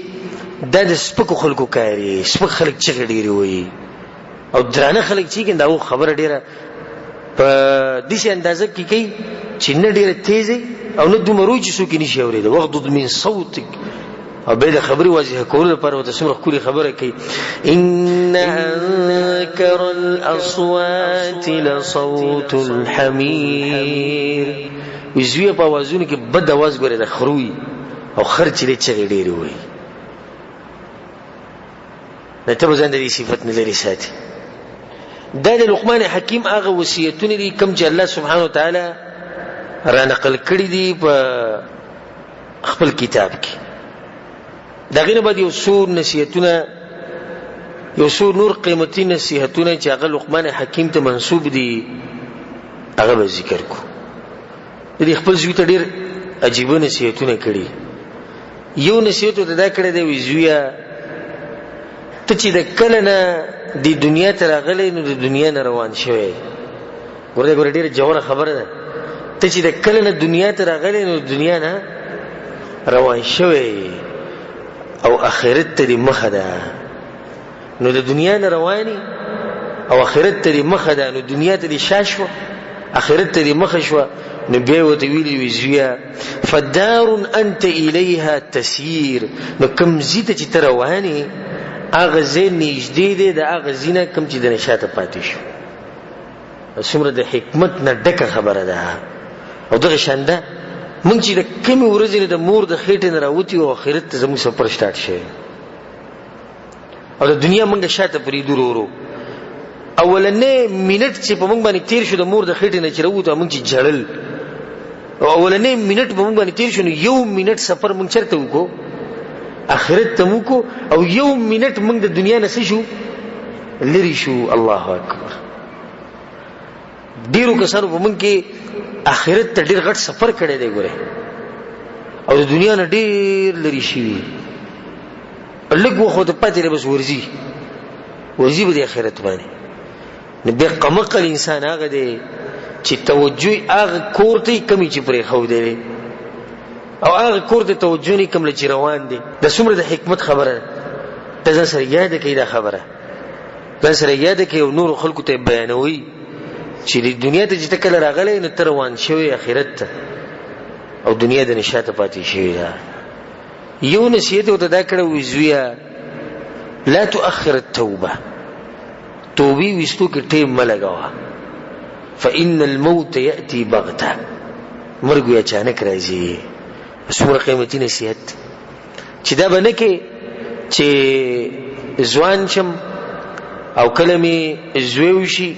د سپکو خلکو کاری سپک خلک چې ډیری وي او درانه خلک چې کنده او خبره ډیره په دې اندازه کې کوي چې نه ډیره تیزه او نه دومره چې څوک نشي اورېد واغضض من صوتك او به د خبري واضح کول لپاره وته سمره خوري خبره کوي ان انكر الاصوات لصوت الحمير وزوی په وازونه کې بد आवाज غوړي د خروي او خرچ لري چې ډېری وي دا ته ځان د صفات نه لري ساتي دا د لقمان حکیم هغه وصیتونه دي کوم چې الله سبحانه وتعالى را نقل کړی دي په خپل کتاب کې دا غینه باندې اصول نصیحتونه یو څو نور قیمتي نصیحتونه چې هغه لقمان حکیم ته منسوب دي هغه به ذکر کو دې خپل ځوی ته ډېر عجیب نصیحتونه کړي یو نصیحت ته دا کړی دی وزویا ته چې د کله نه د دنیا ته راغلی نو د دنیا نه روان شوی ګوره ډېر جوړه خبره ده ته چې د کله نه دنیا ته راغلی نو د دنیا نه روان شوی او اخرت ته مخه ده نو د دنیا نه رواني او اخرت ته مخه ده نو دنیا ته شاشو اخرت ته مخه شو نو بیا وته ویلی وزویا فدار انت الیها تسیر نو کم زیته چې تر رواني اغه زین نږدې دي د اغه زینه کم چې د نشاته پاتې شو څومره د حکمت نه ډکه خبره ده او دغه شانده مونږ چې د کمی ورځې د مور د خېټې نه راوتی او آخرت ته زموږ سفر سٹارټ شي او د دنیا مونږه شاته پرې دورو اولنې منټ چې په مونږ باندې تیر شو د مور د خېټې نه چې راوته مونږ چې جړل او اولنې منټ په مونږ باندې تیر شو نو یو منټ سفر مونږ چرته وکړو آخرت ته موکو او یو منټ مونږ د دنیا نه شو لری شو الله اکبر ډیرو کسانو په مونږ کې آخرت ته ډیر غټ سفر کړی دی ګوره او د دنیا نه ډیر لری شي لږ وخت پاتې له بس ورزي به د آخرت باندې نه به قمقل انسان هغه دی چې توجه هغه کوړتي کمی چې پرې خو دی او هغه کوړته توجه نه کوم لچ روان دي د څومره د حکمت خبره ده ځان سره یاد کړئ دا خبره ځان سره یاد کړئ او نور خلکو ته بیانوي چې د دنیا ته چې کله راغلی نو تر روان شوی آخرت ته او دنیا د نشاته پاتې شوی ده یو نصیحت ورته دا کړو وزویا لا تؤخر التوبه توبې وستو کې ټیم ملګوا فإن الموت يأتي بغته مرګ یې اچانک راځي. څومره قیمتي نصیحت چې دا باندې کې چې ځوان شم او کله می زوی شي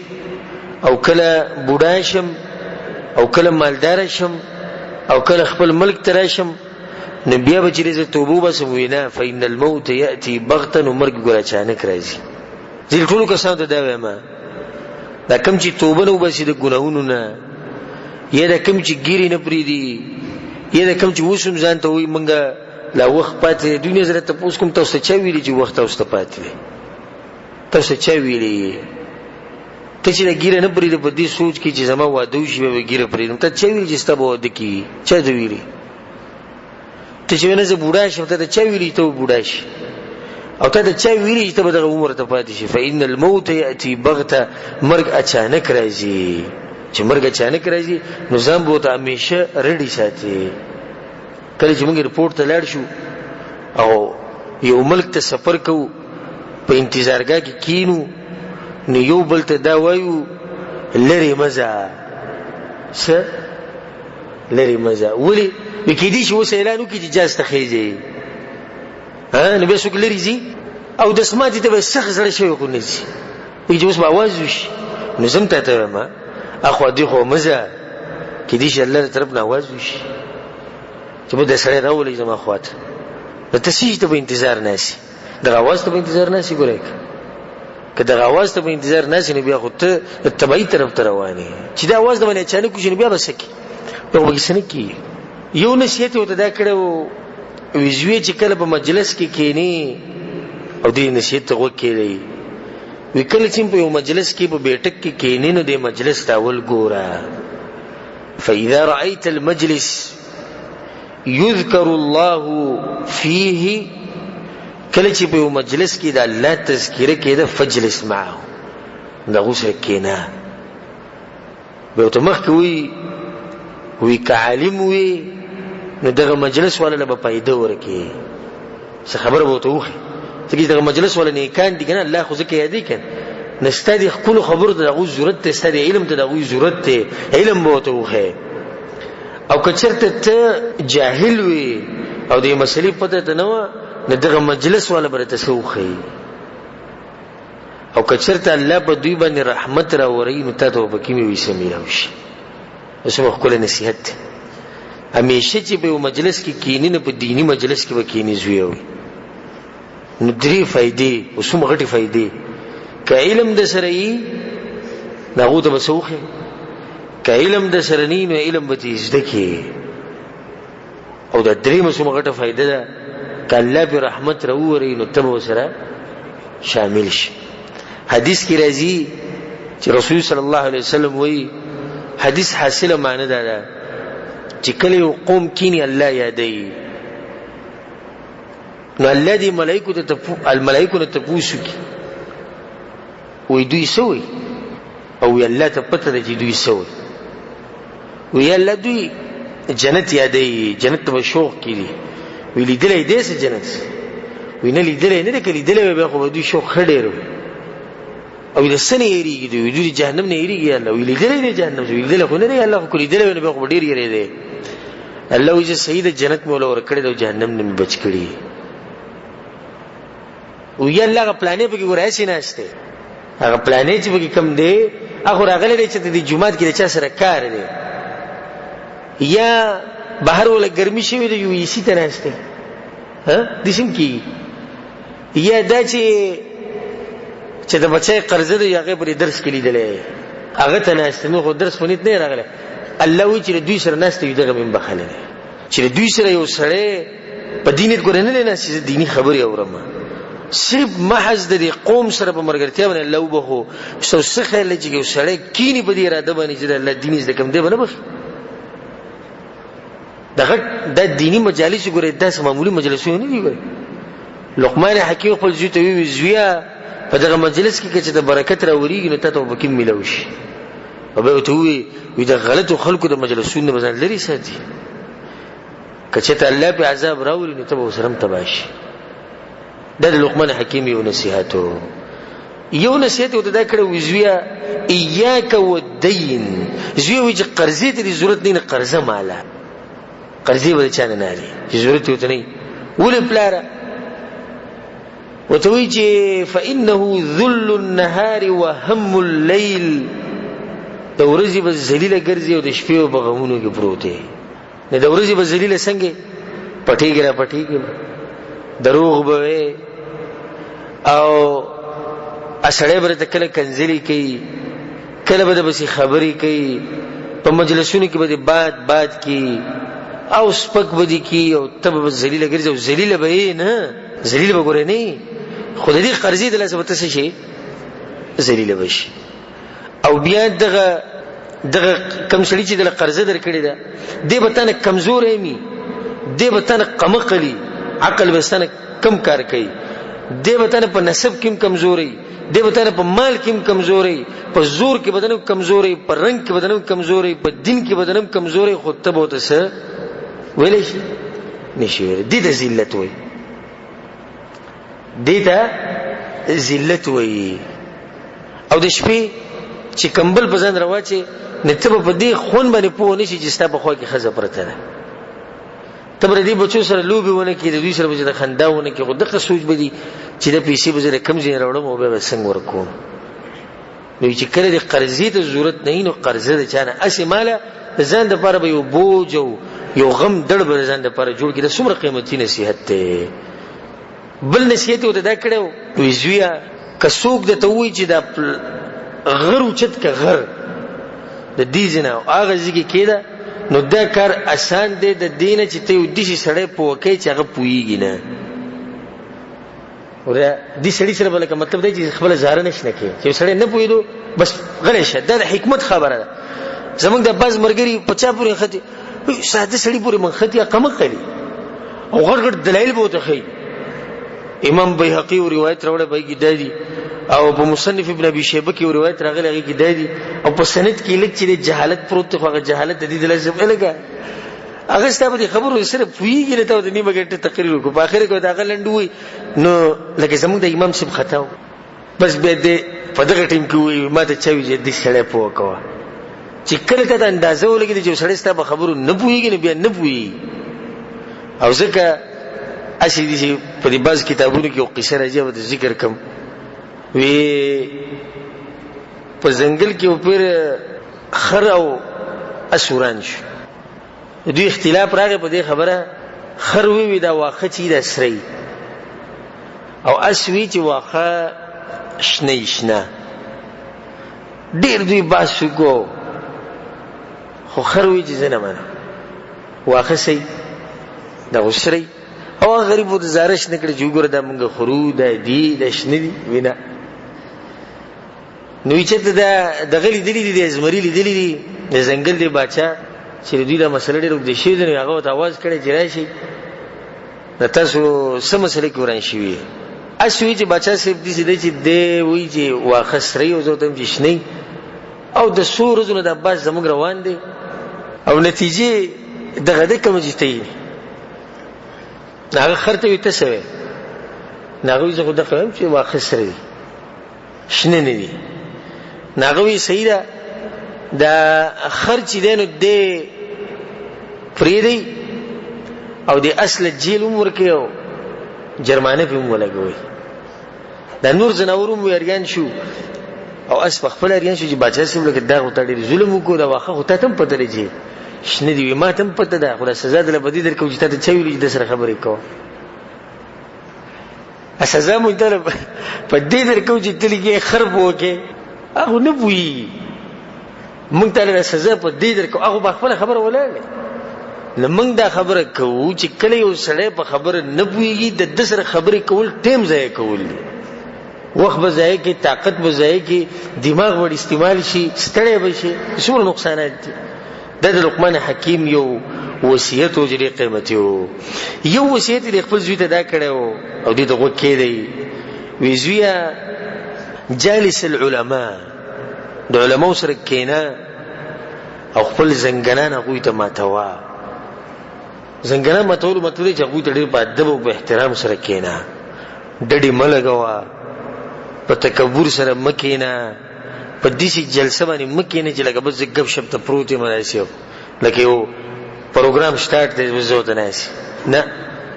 او کله بوډا شم او کله مالدار شم او کله خپل ملک تراشم نو بیا به چې زه توبه وباسم وینا فإن الموت يأتي بغته نو مرګ ګور اچانک راځي. ځل ټول کسان ته دا وایم دا کم چې توبه نو وباسي د ګناهونو نه یا دا کم چې ګیری نه پریدي یا دا کم چې وسوم ځان ته وي منګه لا وخت پاتې دنیا زره ته پوس کوم تاسو چا ویلي چې وخت تاسو ته پاتې تاسو چا ویلي ته چې دا ګیره نه پریدي په دې سوچ کې چې زما واده وشي به ګیره پریدم ته چا ویلي چې ستا به واده کی چا دې ویلي ته چې نه زه بوډا شم ته چا ویلي ته بوډا شي او ته چا ویلي چې ته به دغه عمر ته پاتې شي. فإن الموت يأتي بغته مرګ اچانک راځي. چې مرګ اچانک راځي نو ځان به ته همیشه ریډي ساتي. کله چې موږ رپورټ ته لاړ شو او یو ملک ته سفر کوو په انتظارګاه کې کینو نو یو بل ته دا وایو لری مزه څه لری مزه ولې وکیدی شو اعلان وکړي چې جاز ته خېږي نو به څوک لري زی او د سماعت ته به سخت زړه شوی خو نه زی چې اوس به आवाज وشي نو زم ته ما اخو دې خو مزه کې دې چې الله طرف نه आवाज وشي چې به د سره راولې زما خواته د تسیج ته به انتظار ناسي د आवाज ته به انتظار ناسي ګورې که د आवाज ته به انتظار ناسي نو بیا خو ته تبعی طرف ته رواني چې د आवाज د باندې اچانک شي بیا بسکی په وګسنه کې یو نصیحت وته دا کړو ویزوی چې کله په مجلس کې کینی او دې نصیحت وکړي وکړي چې په یو مجلس کې په بیٹک کې کینی نو دې مجلس تاول ګورا فإذا رأيت المجلس يذكر الله فيه کله چې په یو مجلس کې د الله تذکره کېده فجلس معه دا غوسه کینا به ته مخ کوي وی کعالم وی نو دغه مجلس ولا له پیدا ورکی څه خبره وته وخه چې دغه مجلس ولا نه کان دي کنه الله خو ځکه یادی کنه نستدي خپل خبر دغه ضرورت ته استدي علم ته دغه ضرورت ته علم وته وخه او کچرته ته جاهل وي او دې مسلې پته ته نو دغه مجلس ولا برته سوخه او کچرته الله په دوی باندې رحمت را وري نو ته په کې وي سميراوش اسمه خپل نصيحت همیشه چې په مجلس کې کینی نه په دینی مجلس کې وکینی زویوي نو درې فائدې اوسم غټي فائدې ک علم د سره نغو ته بسوخه ک علم د سره نو علم به زده کی او د درې مسوم غټه فائدې ده ک الله به رحمت راووري نو ته سره شامل شي. حدیث کې راځي چې رسول صلی الله علیه وسلم وایي حدیث حاصله معنی ده چې کله یو قوم کینی الله یادای نو الله دې الملائکه ته پوښتنه کوي وې دوی سوي او الله ته پته ده چې دوی سوي وې الله دوی جنت یادای جنت په شوق کړي وی لیدلې دې سه جنت وینه لیدلې نه کړي لیدلې به خو دوی شوق خډېرو او د سنې یریږي دوی جهنم نه یریږي الله وی لیدلې دې جهنم وی لیدلې خو نه دی الله خو لیدلې به خو ډېر یری دی الله وی چې سید جنت مولا ور کړی د جهنم نه بچ کړي وی الله غ پلانې په کې ورایسي نهشته هغه پلانې چې په کې کم دی هغه راغلی چې د جمعات کې چا سره کار دی یا بهر ولا ګرمي شوی دی یو یې ته نهشته د سیم کې یا دا چې د بچای قرض دی هغه پر درس کې لیدلې هغه ته نهشته نو خو درس پونیت نه راغله الله وی چې دوی سره نهشته دغه من بخاله چې دوی سره یو سره په دینت ګورنه نه چې دینی خبري اورم صرف محض د قوم سره په مرګرتیا باندې الله وبخو څو څخه لږ یو سره کینی په دې اراده باندې چې الله دیني زده کوم دی باندې بخ دغه د دینی مجالس ګورې داس معمولی مجلسونه نه دي ګورې لقمان حکیم خپل زوی ته وی زویا په دغه مجلس کې چې د برکت راوړيږي نو ته به کې ملوشي او به ته وی د غلطو خلکو د مجلسونو مثلا لري ساتي کچته الله په عذاب راوړي نو ته به سرم تباشي د لقمان حکیم یو نصيحتو یو نصیحت وته دا کړو وزویا ایاک والدین، زوی وی چې قرضې ته ضرورت نه قرضه مالا، قرضې به چانه نه لري چې ضرورت وته نه ولې پلاره وته وی چې فانه ذل النهار وهم الليل، د ورځې به ذلیله ګرځي او د شپې په غمونو کې پروت دی. نه د ورځې به ذلیله څنګه پټیږي را پټیږي، دروغ به او اسړې برته کله کنځلي کوي، کله به د بسې خبرې کوي، په مجلسونو کې به باد کوي او سپک بدی کوي او تب ذلیله ګرځي او ذلیله به نه، ذلیله به ګورې نه، خو د دې قرضې د لاسه به څه شي ذلیله بشي. او بیا دغه کم سړي چې د قرضه درکړي ده دی به تنه کمزورې می، دی به تنه قمقلی، عقل به تنه کم کار کوي، دی به تنه په نسب کې کمزوري، دی به تنه په مال کې کمزوري، په زور کې بدنم کمزوري، په رنگ کې بدنم کمزوري، په دین کې بدنم کمزوري، خو ته به څه ویلې شي نشي ویلې. دې ته ذلت وایي، دې ته ذلت وایي. او د شپې چې کمبل په ځان راواچي نه ته په دې خون باندې پوه نشي چې ستا په خوا کې خزه پرته ده، ته به دې بچو سره لوبي ونه کې د دوی سره به د خنداونه کې خو دغه سوچ به دي چې د پیسې به زره کم ځای راوړم او به څنګه ورکوم. نو چې کله د قرضې ته ضرورت نه نو قرضه د چانه اسې ماله ځان د لپاره به یو بوج او یو غم دړ به ځان د لپاره جوړ کړي. د څومره قیمتي نصیحت ته بل نصیحت وته دا کړو وی زویا کڅوک د ته وی چې دا غر اوچت کا غر د دې جنا او هغه ځکه کېده نو دا کار آسان دی د دینه چې ته یو دشي سړی پوکې چې هغه پویږي نه ور دې سړی سره بل کا مطلب دی چې خپل زهره نشنه کې چې سړی نه پویدو بس غلې شه. دا حکمت خبره ده. زمونږ د باز مرګري 50 پورې ختی ساده سړی پورې منختی قمه کوي او غړغړ دلایل به ته خي. امام بیهقی او روایت راوړه به کې دادی او په مصنف ابن ابي شيبه کې روایت راغلی هغه کې دادی او په سند کې لیک چې جهالت پروت خو هغه جهالت د دې لازم الګا هغه ستاسو خبرو سره پویږي ته د نیمه غنټه تقریر کو په اخر کې دا غلندوي نو لکه زموږ د امام صاحب خطاو بس به دې په دغه ټیم کې وي ما ته چوي چې د سړی په وکوا چې کله ته اندازه ولګي چې سړی ستاسو خبرو نه پویږي نه بیا نه پوي. او ځکه اسی دي په دې باز کتابونو کې یو قصه راځي او ذکر کوم وی په ځنګل کې پر خر او اسوران شو دوی اختلاف راغی په دې خبره. خر وی دا واخه چې دا سری او اسوی چې واخه شنه ډیر دوی باسو کو خو خر وی چې زنه مانه واخه سي دا وسري او غریبو د زارش نکړي چې وګوره دا مونږ خرو دا دی د شنه دی وینا نو چې دا دغلی دلی دی زمری لیدلی دی د ځنګل دی بچا چې دوی دا مسله ډېر د شي دی هغه ته आवाज کړي چې راشي د تاسو سم مسله کې وران شي اسوي چې بچا سیب دي چې دی وی چې واخسري او زه ته شنه او د سور زونه د عباس زموږ روان دي او نتیجه دغه د کوم جتې هغه خرته وي تسوي ناغوي زه خدای خو چې واخسري شنه نه دي ناغوي سیدا دا خرچ دینو دی فریدي او دی اصل جیل عمر کې او جرمانه په مولا کوي دا نور زناورم ویریان شو او اس په خپل اریان شو چې بچا سیم لکه دا غوته ډیر ظلم وکړ دا واخه غوته تم پته لري شنه دی ما تم پته ده خو سزا دله بدی درکو چې ته چوي د سره خبرې کو سزا مو ته په دې درکو چې تلګي خرب وکي هغه نه وی مونږ ته سزا په دې درکو هغه خپل خبره ولاله لمنګ دا خبره کوو چې کله یو سړی په خبره نه پويږي د سره خبرې کول ټیم ضایع کول دي وخت به ضایع کی طاقت به ضایع کی دماغ ور استعمال شي ستړی به شي څومره نقصانات دي. د لقمان حکیم یو وصیت او جری قیمتي یو وصیت د خپل زوی ته دا کړو او دې دغه کې دی وی زویا جالس العلماء د علماء سره کینا او خپل زنګنان هغه ته ماتوا زنګنان ماتول مطلب چې هغه ته ډېر په ادب او په احترام سره کینا ډډې ملګوا په تکبر سره مکینا، په دې جلسه باندې مکینا چې لکه بس غب شپ ته پروت مناسب لکه یو پروګرام سٹارټ دی وزو ته ناس نه،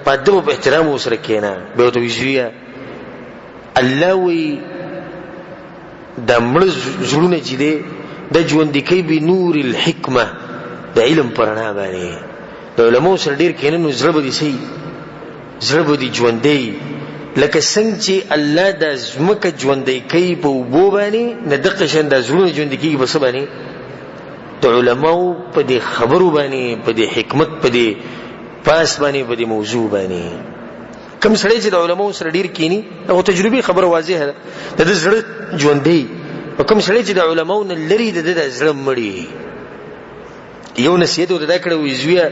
په ادب په احترام سره کینا. به ته ویژویا الله وی د مړ زړونه چې دی د ژوند کې به نور الحکمه د علم پرانا باندې د علماء سره ډیر کیننو زړه به دي سي، زړه به دي ژوندې لکه څنګه چې الله د زمکه ژوندې کوي په وبو باندې، نه دغه شان د زړونه ژوندې کوي په څه باندې؟ د علماء په دې خبرو باندې، په دې حکمت، په دې پاس باندې، په دې موضوع باندې. کوم سړی چې د علماء سره ډیر کینی او تجربي خبره واضحه ده د زړه ژوندې، او کوم سړی چې د علماء نه لري د زړه مړی. یو نصیحت ورته کړو ویزویا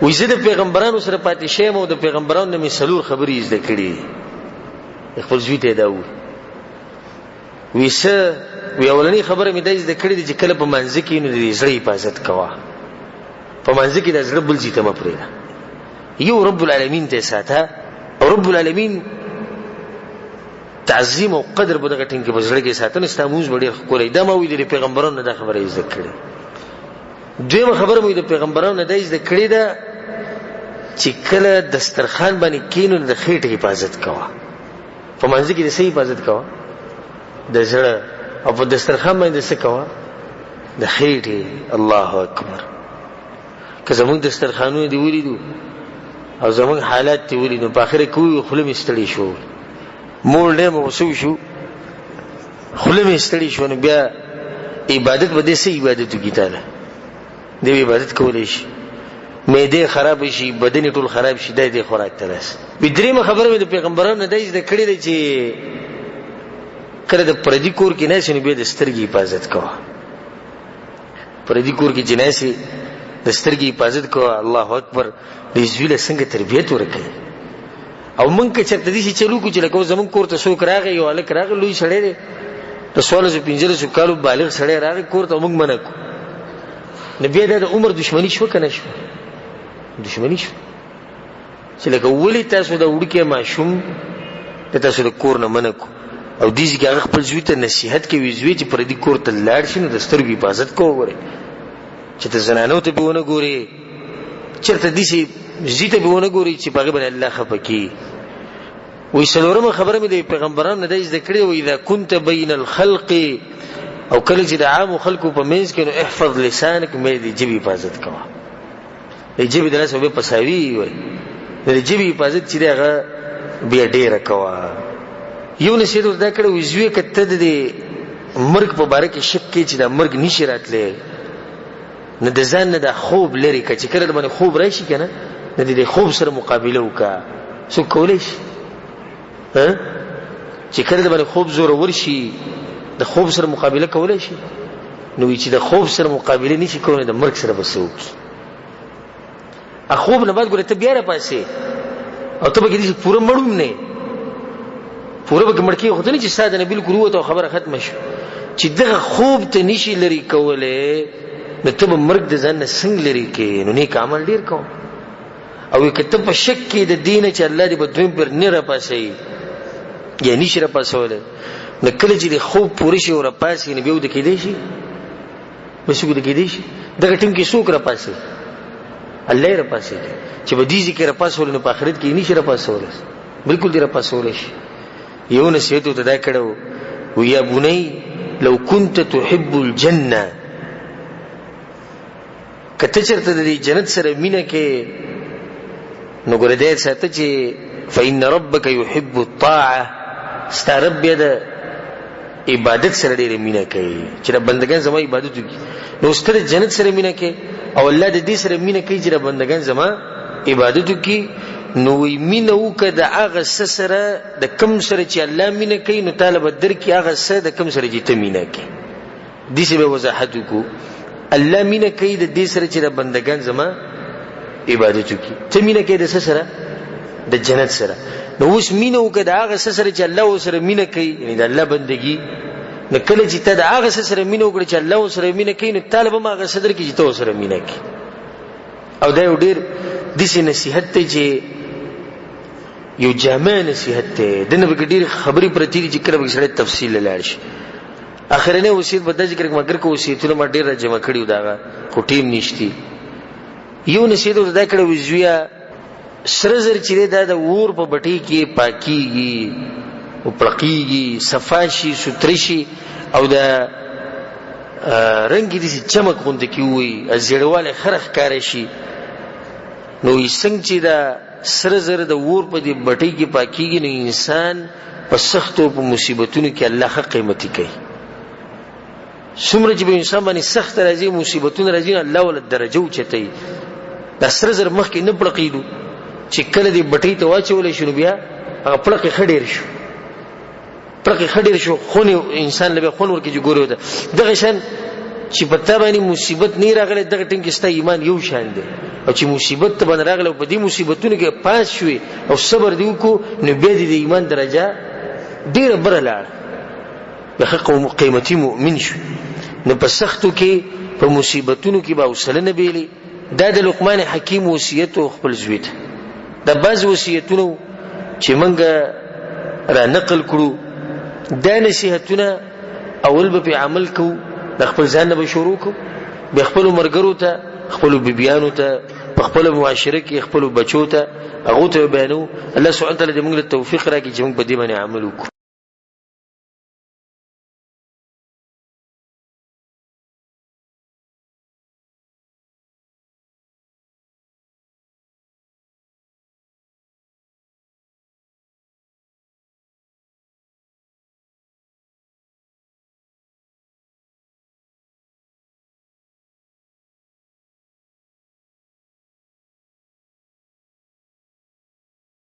ویزه د پیغمبرانو سره پاتې شیم او د پیغمبرانو نه مسلور خبرې زده کړې. خپل زوی ته دا ویسه وی اولنی خبره مې د زده کړې چې کله په منځ کې نو د زړه حفاظت کوه، په منځ کې د زړه بل ځای ته مه پرېږده. یو رب العالمین ته ساته، او رب العالمین تعظیم او قدر په دغه ټینګ کې بزړه کې ساتنه ستاموز وړي خولې. دا ما وی د پیغمبرانو نه د خبره زده کړې. دویمه خبره مې د پیغمبرانو نه د زده کړې ده چې کله دسترخوان باندې کینو د خېټې حفاظت کوه، په منځ کې د صحیح حفاظت کوه د زړه، او په دسترخوان باندې څه کوه د خېټې. الله اکبر. که زموږ دسترخوانونه دی ولیدو او زموږ حالات دی ولیدو، په اخر کې وي خله مې ستړي شو، مول نه مو وسو شو، خله مې ستړي شو، نو بیا عبادت به دې سي عبادت کی تعالی دې عبادت کولې شي، معده خراب شي، بدن ټول خراب شي، دای دې خوراک تلاس. بدریمه خبره مې د پیغمبرانو نه دای د کړي دی چې کله د پردي کور کې نه شي به د سترګې حفاظت کوه. پردي کور کې جناسي د سترګې حفاظت کوه. الله اکبر. دې زویله څنګه تربیت ورکړي. او مونږ که چرته دې شي چلو کو چې لکه زمون کور ته څوک راغی، یو الک راغی لوی سړی دی د 16-15 کالو بالغ سړی راغی کور ته، مونږ منه کو نبی دا د عمر دشمنی شو کنه شو؟ دشمنی شو چې لکه ولی تاسو د وړکې ماشوم د تاسو د کور نه منه کو، او دې ځکه هغه خپل زوی ته نصیحت کوي زوی چې پر دې کور ته لاړ شي نو د سترګې حفاظت کوه. وره چې ته زنانو ته به ونه ګوري، چرته دې شي زیته به ونه ګوري چې هغه باندې الله خفه کی. وې څلورمه خبره مې د پیغمبرانو نه د ذکر او اذا كنت بين الخلق، او کله چې د عام خلکو په منځ کې نو احفظ لسانك، مې دې جبې حفاظت کوه. دې جبې د لاس په پساوي وي، دې جبې حفاظت چې هغه بیا ډیره کوه. یو نشید ورته کړو وزوی کته د مرګ په باره کې شک کې چې د مرګ نشي راتلې، نه د ځان نه د خوب لري که چې کله باندې خوب راشي کنه نه د خوب سره مقابله وکا. څو کولای شي چې کله باندې خوب زور ورشي د خوب سره مقابله کولای شي، نو چې د خوب سره مقابله نشي کولای د مرګ سره بسوک. ا خوب نه بعد ګره ته بیا را پاسې او ته به دې پوره مړوم نه پوره به مړکی خو ته نه چې ساده نه بالکل وته خبره ختم شو چې دغه خوب ته نشي لري کوله، نو ته به مرګ د ځان نه څنګه لري کې. نو نیک عمل ډیر کوم، او کته په شک کې د دین چې الله دې بدویم پر نه را پاسي یا نشي را پاسوله، نو کله چې خوب پوره شي او را پاسي نه به ود کې دی شي بس ود کې دی شي دغه ټیم کې څوک را پاسي؟ الله را پاسي. چې به دې ذکر را پاسول نو په آخرت کې نشي را پاسوله، بالکل دې را پاسول شي. یو نصیحت ته دا کړو ویا بني لو كنت تحب الجنه، کته چرته د جنت سره مینه کې نو ګوره دې ساته چې فإن ربك يحب الطاعه، سترب دې د عبادت سره ډېر مینه کوي چې بندگان زما عبادت وکړي. نو ستره جنت سره مینه کوي او الله د دې سره مینه کوي چې بندگان زما عبادت وکړي. نو وی مینه وکړه د هغه سره د کم سره چې الله مینه کوي، نو طالب در کې هغه سره د کم سره چې ته مینه کوي. دې څه به وضاحت وکړو. الله مینه کوي د دې سره چې د بندگان زما عبادت وکړي. ته مینه کوي د سره د جنت سره. نو اوس مینه وکړه د هغه سره چې الله سره مینه کوي، یعنی د الله بندگی. نو کله چې ته د هغه سره مینه وکړه چې الله سره مینه کوي، نو طالب ما هغه صدر کې چې ته سره مینه کوي. او دا یو ډیر د نصیحت ته چې یو جامع نصیحت ته دنه به ډیر خبري پرتی دي چې کله به سره تفصیل لاړ شي. اخرنه وصیت به د ذکر مگر کو وصیتونه ما ډیر جمع کړیو دا خو ټیم نشتی. یو نصیحت دا کړو وزویا سره زر چې دا د ور په بټي کې پاکيږي او پړقيږي صفاشي سترشي او دا رنگ دې چمک غوند کی وي ازړواله خرخ کار شي. نو څنګه چې دا سره زر د ور په دې بټي کې پاکيږي نو انسان په سختو په مصیبتونو کې الله حق قیمتي کوي. څومره چې به انسان باندې سخت راځي مصیبتونه راځي الله ول درجه اوچتای. دا سره زر مخ کې نه پړقېدو چې کله دې بټي ته واچولې شنو بیا هغه پړقې خډیر شو پړقې خډیر شو خونه انسان له خون ورکې ګورو ده دغه شان چې په تا باندې مصیبت نه راغله دغه ټیم کې ستا ایمان یو شان دی. او چې مصیبت ته باندې راغله په دې مصیبتونو کې پاس شوي او صبر دی وکړو نو بیا د ایمان درجه ډیره بره لاړه به حق قیمتي مؤمن شو. نو په سختو کې په مصیبتونو کې به حوصله نه بیلي. دا د لقمان حکیم وصیت خپل زوی ته دا بعض وصیتونه چې منګه را نقل کړو دا نصیحتونه اول به په عمل کو د خپل ځان به شروع کو به خپل مرګرو ته خپل بیبيانو ته په خپل معاشره کې خپل بچو ته هغه ته بیانو. الله سبحانه وتعالى دې موږ له توفیق راکړي چې موږ په دې باندې عمل وکړو.